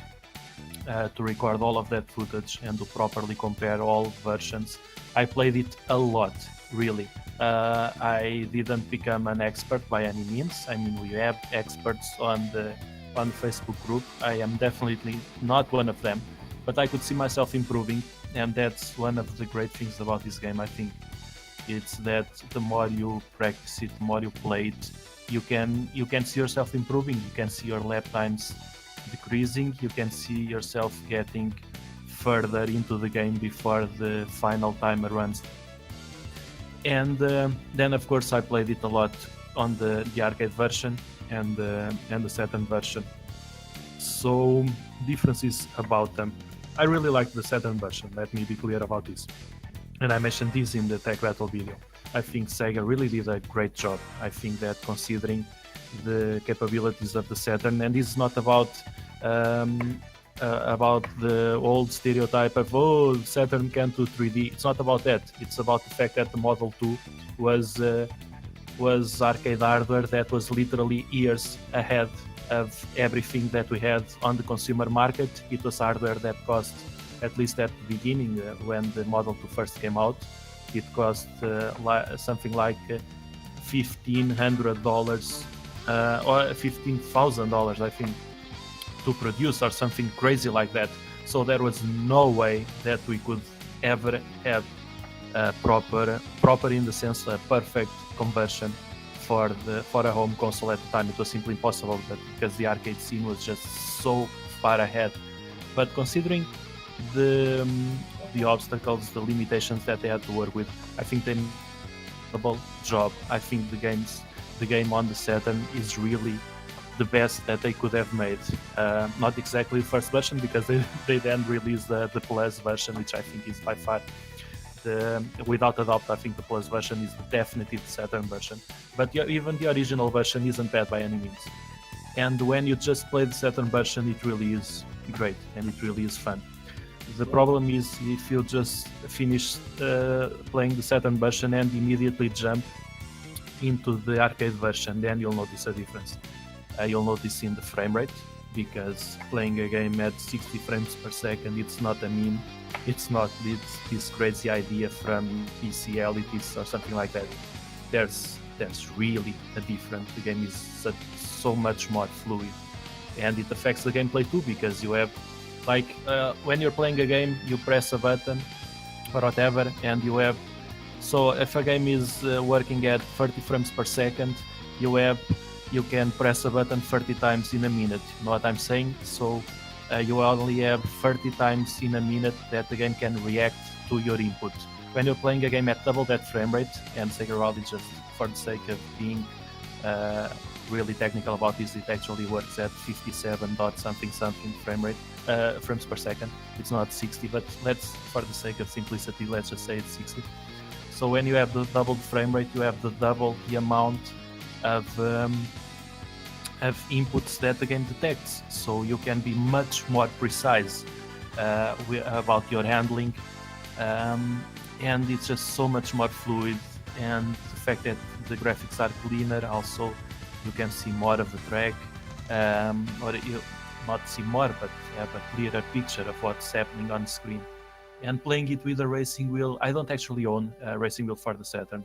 to record all of that footage and to properly compare all versions. I played it a lot, really. I didn't become an expert by any means. I mean, we have experts on the Facebook group. I am definitely not one of them, but I could see myself improving, and that's one of the great things about this game, I think. It's that the more you practice it, the more you play it, you can see yourself improving. You can see your lap times decreasing. You can see yourself getting further into the game before the final timer runs. And then, of course, I played it a lot on the arcade version and the Saturn version. So differences about them. I really like the Saturn version. Let me be clear about this. And I mentioned this in the Tech Battle video. I think Sega really did a great job. I think that considering the capabilities of the Saturn, and this is not about the old stereotype of Saturn can't do 3D. It's not about that. It's about the fact that the Model 2 was arcade hardware that was literally years ahead of everything that we had on the consumer market. It was hardware that cost, at least at the beginning, when the Model 2 first came out, it cost something like $1,500 or $15,000, I think, to produce, or something crazy like that. So there was no way that we could ever have proper in the sense a perfect conversion for a home console at the time. It was simply impossible, but because the arcade scene was just so far ahead. But considering the obstacles, the limitations that they had to work with, I think they did a double job. I think the game on the Saturn is really the best that they could have made. Not exactly the first version, because they then released the Plus version, which I think is by far without a doubt, I think the Plus version is definitely the Saturn version. But even the original version isn't bad by any means. And when you just play the Saturn version, it really is great and it really is fun. The problem is if you just finish playing the Saturn version and immediately jump into the arcade version, then you'll notice a difference. You'll notice in the frame rate, because playing a game at 60 frames per second, it's not a meme. It's not this crazy idea from PC elites or something like that. There's really a difference. The game is so much more fluid, and it affects the gameplay too, because you have when you're playing a game, you press a button or whatever, and you have, so if a game is working at 30 frames per second, you can press a button 30 times in a minute. You know what I'm saying? So you only have 30 times in a minute that the game can react to your input. When you're playing a game at double that frame rate, and Sega Rally, just for the sake of being really technical about this, it actually works at 57 dot something frame rate, frames per second. It's not 60, but for the sake of simplicity, let's just say it's 60. So when you have the double frame rate, you have the double the amount of inputs that the game detects, so you can be much more precise about your handling, and it's just so much more fluid. And the fact that the graphics are cleaner, also you can see more of the track, or you not see more, but have a clearer picture of what's happening on screen. And playing it with a racing wheel, I don't actually own a racing wheel for the Saturn.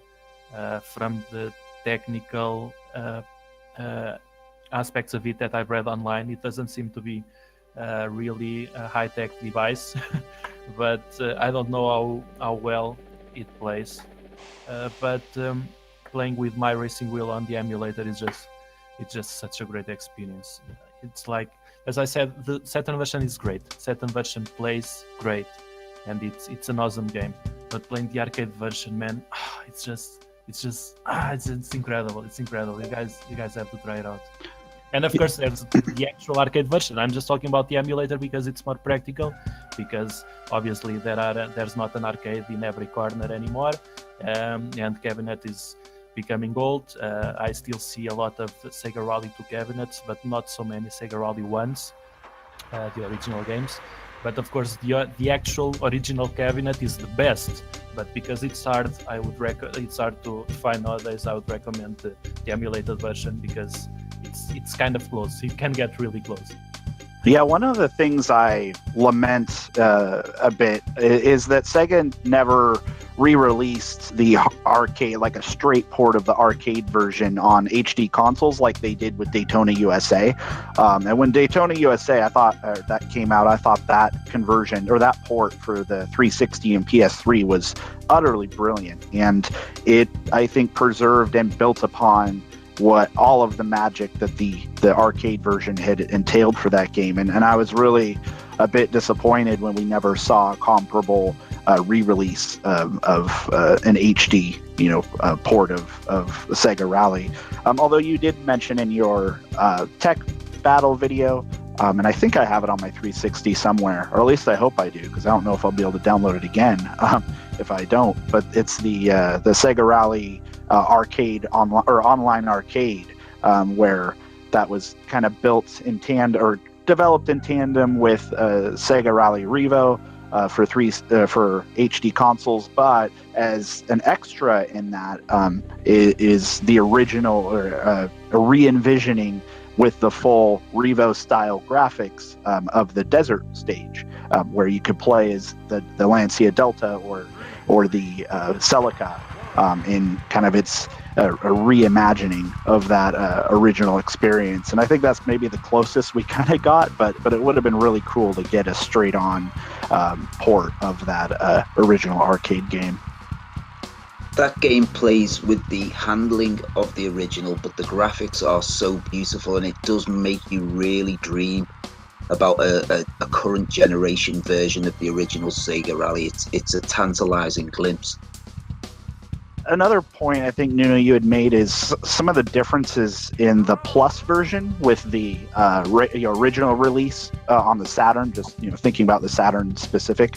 From the technical aspects of it that I've read online, it doesn't seem to be really a high-tech device, but I don't know how well it plays. But playing with my racing wheel on the emulator is just such a great experience. It's like, as I said, the Saturn version is great. Saturn version plays great, and it's an awesome game. But playing the arcade version, man, it's incredible. It's incredible. You guys have to try it out. And of course, there's the actual arcade version. I'm just talking about the emulator because it's more practical. Because obviously there's not an arcade in every corner anymore, and cabinet is becoming old. I still see a lot of Sega Rally 2 cabinets, but not so many Sega Rally 1s, the original games. But of course, the actual original cabinet is the best. But because it's hard, it's hard to find nowadays. I would recommend the emulated version, because it's kind of close. It can get really close. Yeah, one of the things I lament a bit is that Sega never re-released the arcade, like a straight port of the arcade version on HD consoles like they did with Daytona USA. And when Daytona USA that came out, I thought that conversion, or that port for the 360 and PS3, was utterly brilliant. And it, I think, preserved and built upon what all of the magic that the arcade version had entailed for that game. And I was really a bit disappointed when we never saw a comparable re-release of an HD, port of Sega Rally. Although you did mention in your tech battle video, and I think I have it on my 360 somewhere, or at least I hope I do, because I don't know if I'll be able to download it again if I don't. But it's the Sega Rally arcade online arcade, where that was kind of built in tandem, or developed in tandem with Sega Rally Revo for HD consoles. But as an extra in that is the original, or a re-envisioning with the full Revo style graphics of the desert stage, where you could play as the Lancia Delta or the Celica, in kind of its a reimagining of that original experience. And I think that's maybe the closest we kind of got, but it would have been really cool to get a straight on port of that original arcade game. that game plays with the handling of the original, but the graphics are so beautiful, and it does make you really dream about a current generation version of the original Sega Rally. It's a tantalizing glimpse. Another point I think, Nuno, you had made is some of the differences in the Plus version with the original release on the Saturn. Just thinking about the Saturn specific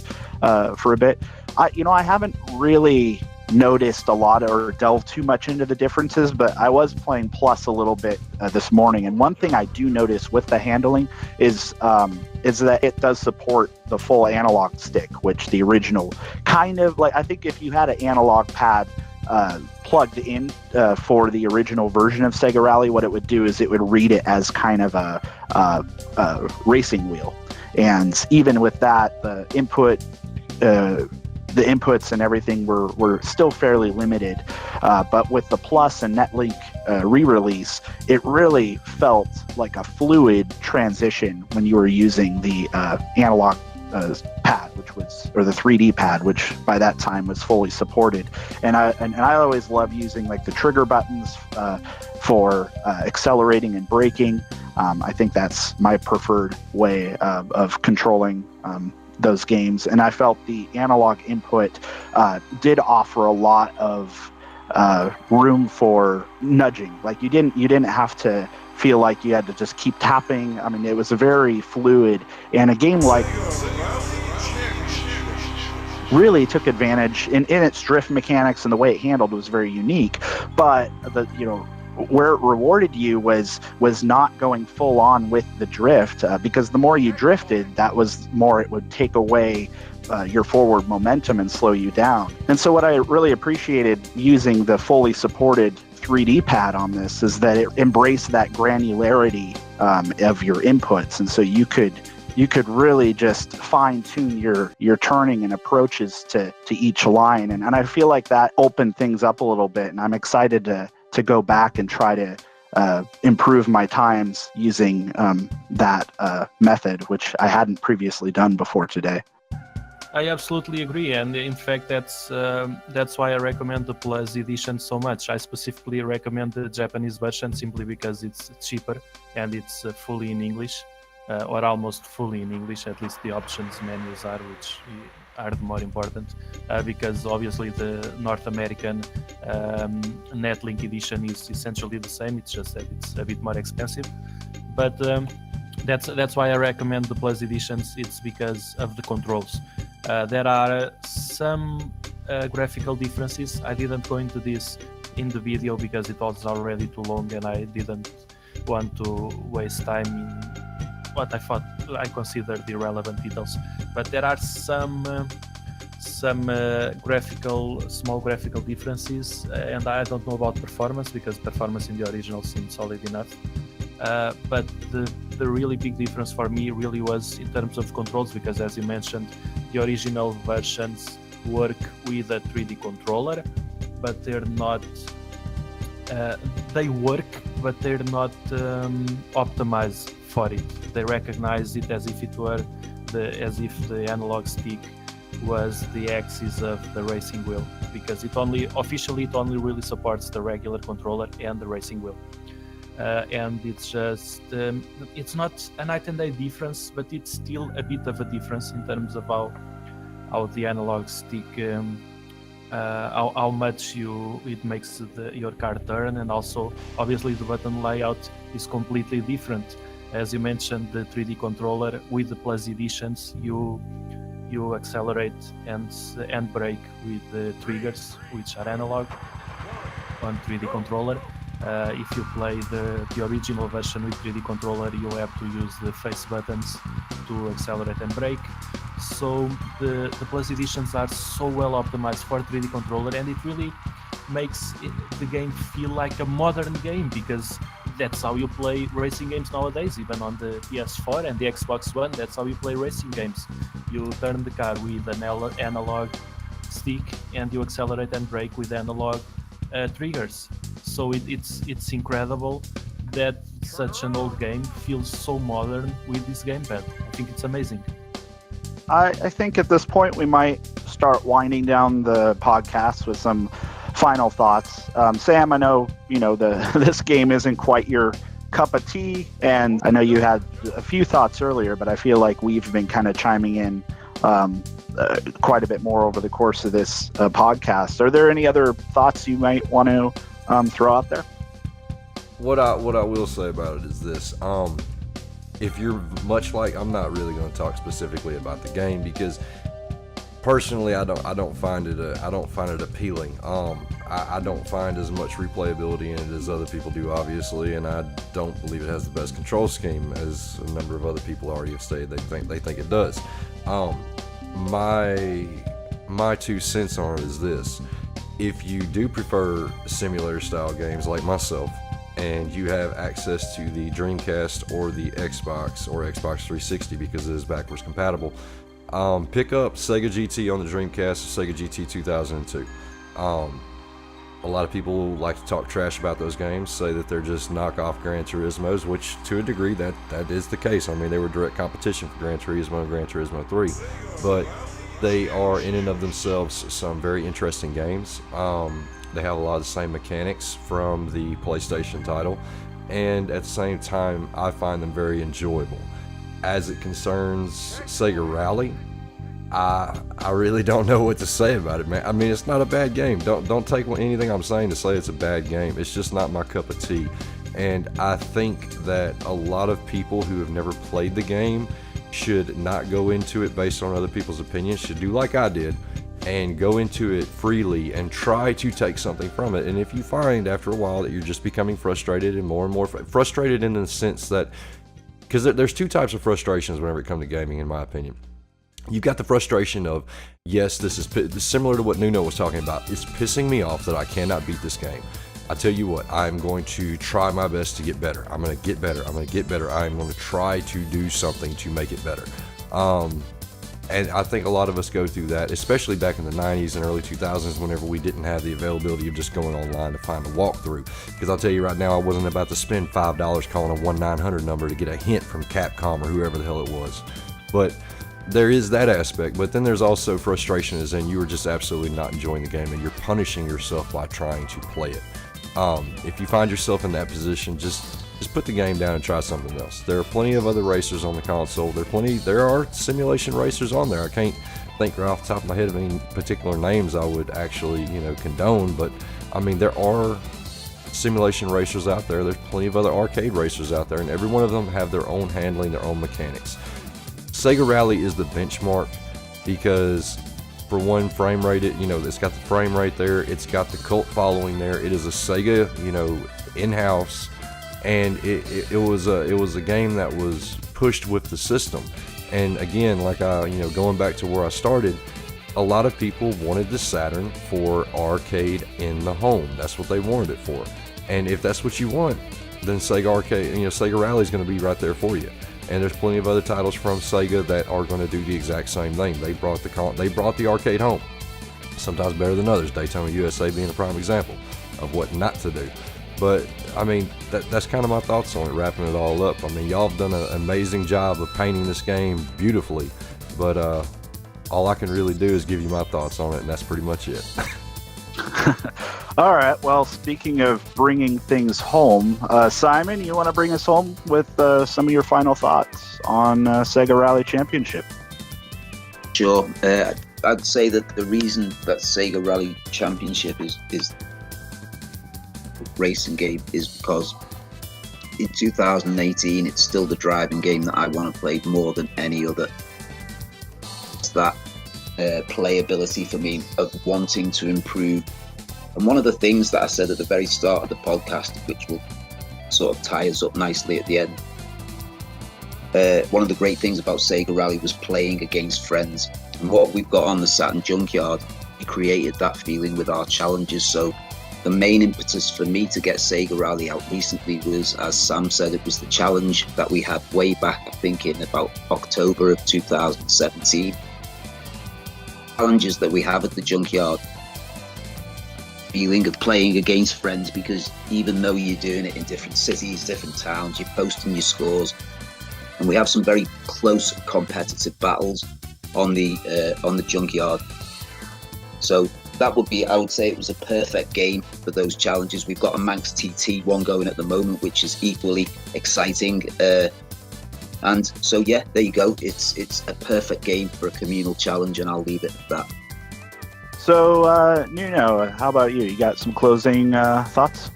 for a bit. I haven't really noticed a lot or delved too much into the differences, but I was playing Plus a little bit this morning, and one thing I do notice with the handling is that it does support the full analog stick, which the original kind of like. I think if you had an analog pad plugged in for the original version of Sega Rally, what it would do is it would read it as kind of a racing wheel, and even with that, the inputs and everything were still fairly limited, but with the Plus and Netlink re-release, it really felt like a fluid transition when you were using the analog pad, or the 3D pad, which by that time was fully supported. And I always love using like the trigger buttons for accelerating and braking. I think that's my preferred way of controlling those games, and I felt the analog input did offer a lot of room for nudging. Like you didn't have to feel like you had to just keep tapping. I mean, it was a very fluid, and a game like really took advantage in its drift mechanics, and the way it handled was very unique. But where it rewarded you was not going full on with the drift, because the more you drifted, that was more it would take away your forward momentum and slow you down. And so what I really appreciated using the fully supported 3D pad on this is that it embraced that granularity of your inputs, and so you could really just fine tune your turning and approaches to each line, and I feel like that opened things up a little bit, and I'm excited to go back and try to improve my times using that method, which I hadn't previously done before today. I absolutely agree, and in fact, that's why I recommend the Plus edition so much. I specifically recommend the Japanese version simply because it's cheaper and it's fully in English, or almost fully in English. At least the options menus are, which are the more important, because obviously the North American Netlink edition is essentially the same. It's just that it's a bit more expensive, but that's why I recommend the Plus editions. It's because of the controls. There are some graphical differences. I didn't go into this in the video because it was already too long, and I didn't want to waste time in what I considered irrelevant details. But there are some small graphical differences, and I don't know about performance because performance in the original seemed solid enough. But the really big difference for me really was in terms of controls, because as you mentioned, the original versions work with a 3D controller, but they're not. They work, but they're not optimized for it. They recognize it as if the analog stick was the axis of the racing wheel, because it only really supports the regular controller and the racing wheel. And it's just it's not a night and day difference, but it's still a bit of a difference in terms of how the analog stick how much it makes your car turn, and also obviously the button layout is completely different. As you mentioned, the 3D controller with the Plus editions, you accelerate and brake with the triggers, which are analog on 3D controller. If you play the original version with 3D controller, you have to use the face buttons to accelerate and brake. So the Plus editions are so well optimized for 3D controller, and it really makes the game feel like a modern game, because that's how you play racing games nowadays. Even on the PS4 and the Xbox One, that's how you play racing games. You turn the car with an analog stick, and you accelerate and brake with analog triggers. So it's incredible that such an old game feels so modern with this gamepad. I think it's amazing. I think at this point we might start winding down the podcast with some final thoughts. Sam, I know this game isn't quite your cup of tea, and I know you had a few thoughts earlier, but I feel like we've been kind of chiming in quite a bit more over the course of this podcast. Are there any other thoughts you might want to throw out there? What I will say about it is this: if you're much like, I'm not really going to talk specifically about the game because personally I don't find it appealing. I don't find as much replayability in it as other people do, obviously, and I don't believe it has the best control scheme as a number of other people already have stated they think it does. My 2 cents on it is this: if you do prefer simulator style games like myself, and you have access to the Dreamcast or the Xbox or Xbox 360 because it is backwards compatible, pick up Sega GT on the Dreamcast or Sega GT 2002. A lot of people like to talk trash about those games, say that they're just knockoff Gran Turismos, which to a degree that is the case. I mean, they were direct competition for Gran Turismo and Gran Turismo 3, but they are in and of themselves some very interesting games. They have a lot of the same mechanics from the PlayStation title, and at the same time I find them very enjoyable. As it concerns Sega Rally, I really don't know what to say about it, man. I mean, it's not a bad game. Don't take anything I'm saying to say it's a bad game. It's just not my cup of tea. And I think that a lot of people who have never played the game should not go into it based on other people's opinions. Should do like I did and go into it freely and try to take something from it. And if you find after a while that you're just becoming frustrated and more frustrated in the sense that, because there's 2 types of frustrations whenever it comes to gaming, in my opinion. You've got the frustration of, yes, this is similar to what Nuno was talking about. It's pissing me off that I cannot beat this game. I tell you what, I'm going to try my best to get better. I'm going to get better. I'm going to get better. I'm going to try to do something to make it better. And I think a lot of us go through that, especially back in the 90s and early 2000s whenever we didn't have the availability of just going online to find a walkthrough. Because I'll tell you right now, I wasn't about to spend $5 calling a 1-900 number to get a hint from Capcom or whoever the hell it was. But there is that aspect, but then there's also frustration as in you are just absolutely not enjoying the game and you're punishing yourself by trying to play it. If you find yourself in that position, just put the game down and try something else. There are plenty of other racers on the console. There are simulation racers on there. I can't think right off the top of my head of any particular names I would actually, condone, but I mean, there are simulation racers out there. There's plenty of other arcade racers out there, and every one of them have their own handling, their own mechanics. Sega Rally is the benchmark because, for one, frame rate, it's got the frame rate there. It's got the cult following there. It is a Sega, in-house, and it was a game that was pushed with the system. And again, like going back to where I started, a lot of people wanted the Saturn for arcade in the home. That's what they wanted it for. And if that's what you want, then Sega Arcade, Sega Rally is going to be right there for you. And there's plenty of other titles from Sega that are going to do the exact same thing. They brought the arcade home, sometimes better than others. Daytona USA being a prime example of what not to do. But I mean, that's kind of my thoughts on it, wrapping it all up. I mean, y'all have done an amazing job of painting this game beautifully, but all I can really do is give you my thoughts on it, and that's pretty much it. All right. Well, speaking of bringing things home, Simon, you want to bring us home with some of your final thoughts on Sega Rally Championship? Sure. I'd say that the reason that Sega Rally Championship is a racing game is because in 2018 it's still the driving game that I want to play more than any other. It's that playability for me of wanting to improve. And one of the things that I said at the very start of the podcast, which will sort of tie us up nicely at the end, one of the great things about Sega Rally was playing against friends. And what we've got on the Saturn Junkyard, we created that feeling with our challenges. So the main impetus for me to get Sega Rally out recently was, as Sam said, it was the challenge that we had way back, I think in about October of 2017. Challenges that we have at the Junkyard. Feeling of playing against friends, because even though you're doing it in different cities, different towns, you're posting your scores, and we have some very close competitive battles on the Junkyard. So that would be, I would say it was a perfect game for those challenges. We've got a Manx TT one going at the moment, which is equally exciting. And so, yeah, there you go. It's a perfect game for a communal challenge, and I'll leave it at that. So, Nuno, how about you? You got some closing thoughts?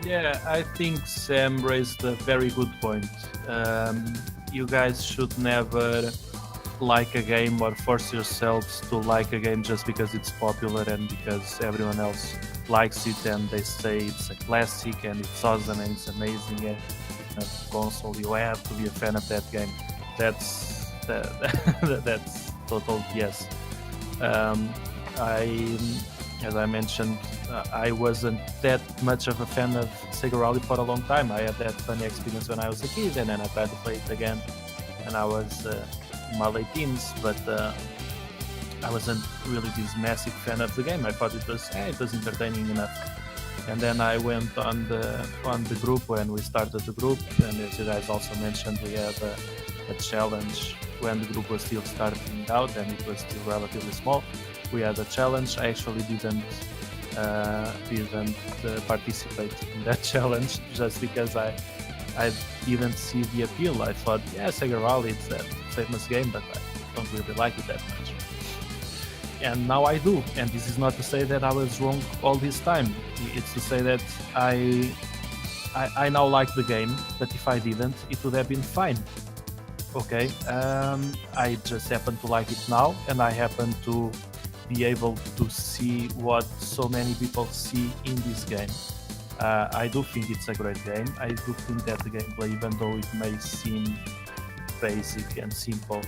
Yeah, I think Sam raised a very good point. You guys should never like a game or force yourselves to like a game just because it's popular and because everyone else likes it and they say it's a classic and it's awesome and it's amazing and a console, you have to be a fan of that game. That's total yes. As I mentioned, I wasn't that much of a fan of Sega Rally for a long time. I had that funny experience when I was a kid, and then I tried to play it again when I was in my late teens, but I wasn't really this massive fan of the game. I thought it was entertaining enough. And then I went on the group when we started the group, and as you guys also mentioned, we had a challenge when the group was still starting out and it was still relatively small. We had a challenge. I actually didn't participate in that challenge just because I didn't see the appeal. I thought, yeah, Sega Rally, it's a famous game, but I don't really like it that much. And now I do, and this is not to say that I was wrong all this time. It's to say that I now like the game, but if I didn't, it would have been fine. Okay, I just happen to like it now, and I happen to be able to see what so many people see in this game. I do think it's a great game. I do think that the gameplay, even though it may seem basic and simple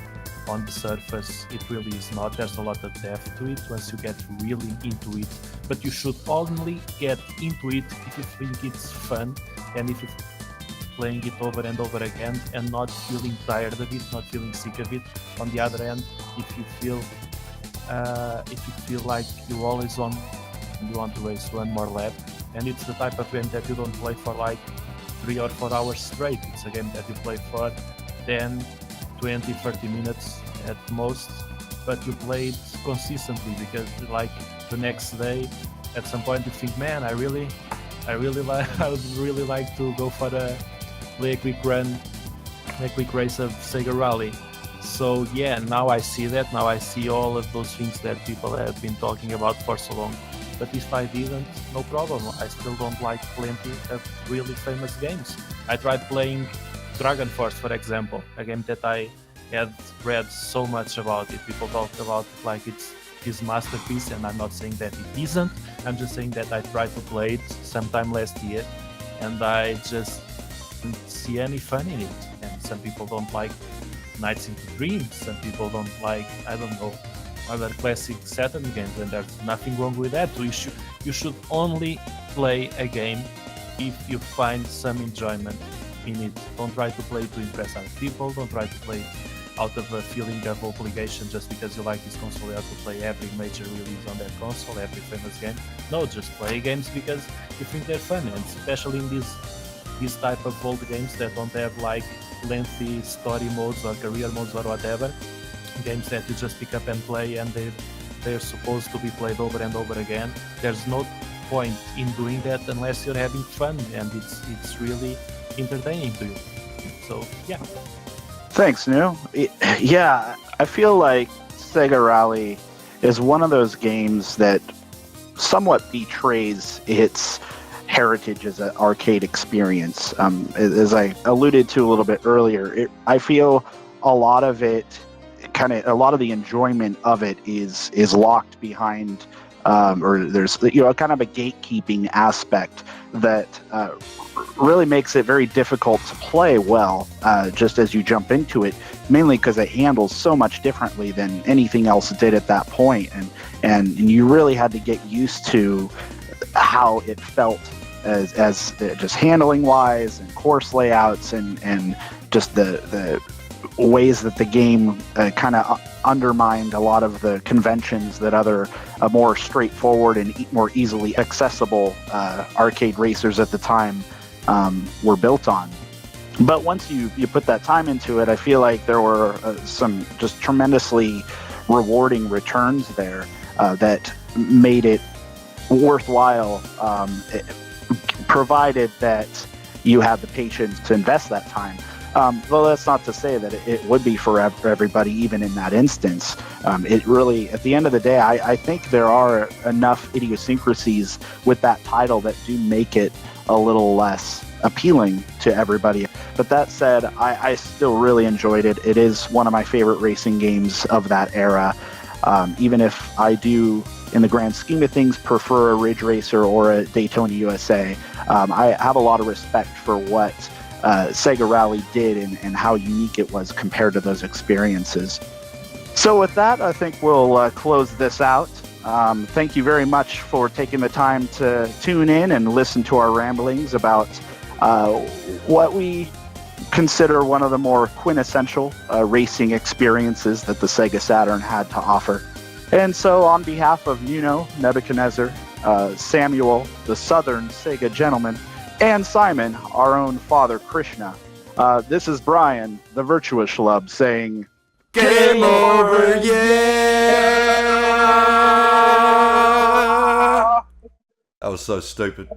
on the surface, it really is not. There's a lot of depth to it once you get really into it, but you should only get into it if you think it's fun and if you're playing it over and over again and not feeling tired of it, not feeling sick of it. On the other hand, if you feel like you always want to race one more lap, and it's the type of game that you don't play for like 3 or 4 hours straight. It's a game that you play for 10, 20, 30 minutes at most, but you play it consistently because like the next day at some point you think, man, I would really like to go for play a quick run, a quick race of Sega Rally. So yeah, now I see that. Now I see all of those things that people have been talking about for so long. But if I didn't, no problem. I still don't like plenty of really famous games. I tried playing Dragon Force, for example, a game that I had read so much about it. People talked about it like it's his masterpiece, and I'm not saying that it isn't. I'm just saying that I tried to play it sometime last year, and I just didn't see any fun in it. And some people don't like Nights into Dreams, some people don't like, I don't know, other classic Saturn games, and there's nothing wrong with that. You should only play a game if you find some enjoyment in it. Don't try to play to impress other people, don't try to play out of a feeling of obligation just because you like this console. You have to play every major release on that console, every famous game. No, just play games because you think they're fun, and especially in these type of old games that don't have like lengthy story modes or career modes or whatever, games that you just pick up and play and they're supposed to be played over and over again. There's no point in doing that unless you're having fun and it's really entertaining to you. So yeah. Thanks, Nuno. Yeah, I feel like Sega Rally is one of those games that somewhat betrays its heritage as an arcade experience. As I alluded to a little bit earlier, I feel a lot of the enjoyment of it is locked behind, or there's kind of a gatekeeping aspect that really makes it very difficult to play well just as you jump into it, mainly because it handles so much differently than anything else did at that point, and you really had to get used to how it felt as just handling wise and course layouts and just the ways that the game kind of undermined a lot of the conventions that other more straightforward and more easily accessible arcade racers at the time were built on. But once you put that time into it, I feel like there were some just tremendously rewarding returns there that made it worthwhile, provided that you have the patience to invest that time. Well, that's not to say that it would be for everybody, even in that instance. It really, at the end of the day, I think there are enough idiosyncrasies with that title that do make it a little less appealing to everybody. But that said, I still really enjoyed it. It is one of my favorite racing games of that era. Even if I do, in the grand scheme of things, prefer a Ridge Racer or a Daytona USA, I have a lot of respect for what Sega Rally did and how unique it was compared to those experiences. So with that, I think we'll close this out. Thank you very much for taking the time to tune in and listen to our ramblings about what we consider one of the more quintessential racing experiences that the Sega Saturn had to offer. And so on behalf of Nuno, Nebuchadnezzar, Samuel, the Southern Sega Gentleman, and Simon, our own Father Krishna, this is Brian, the Virtuous Schlub, saying, Game over, yeah! That was so stupid.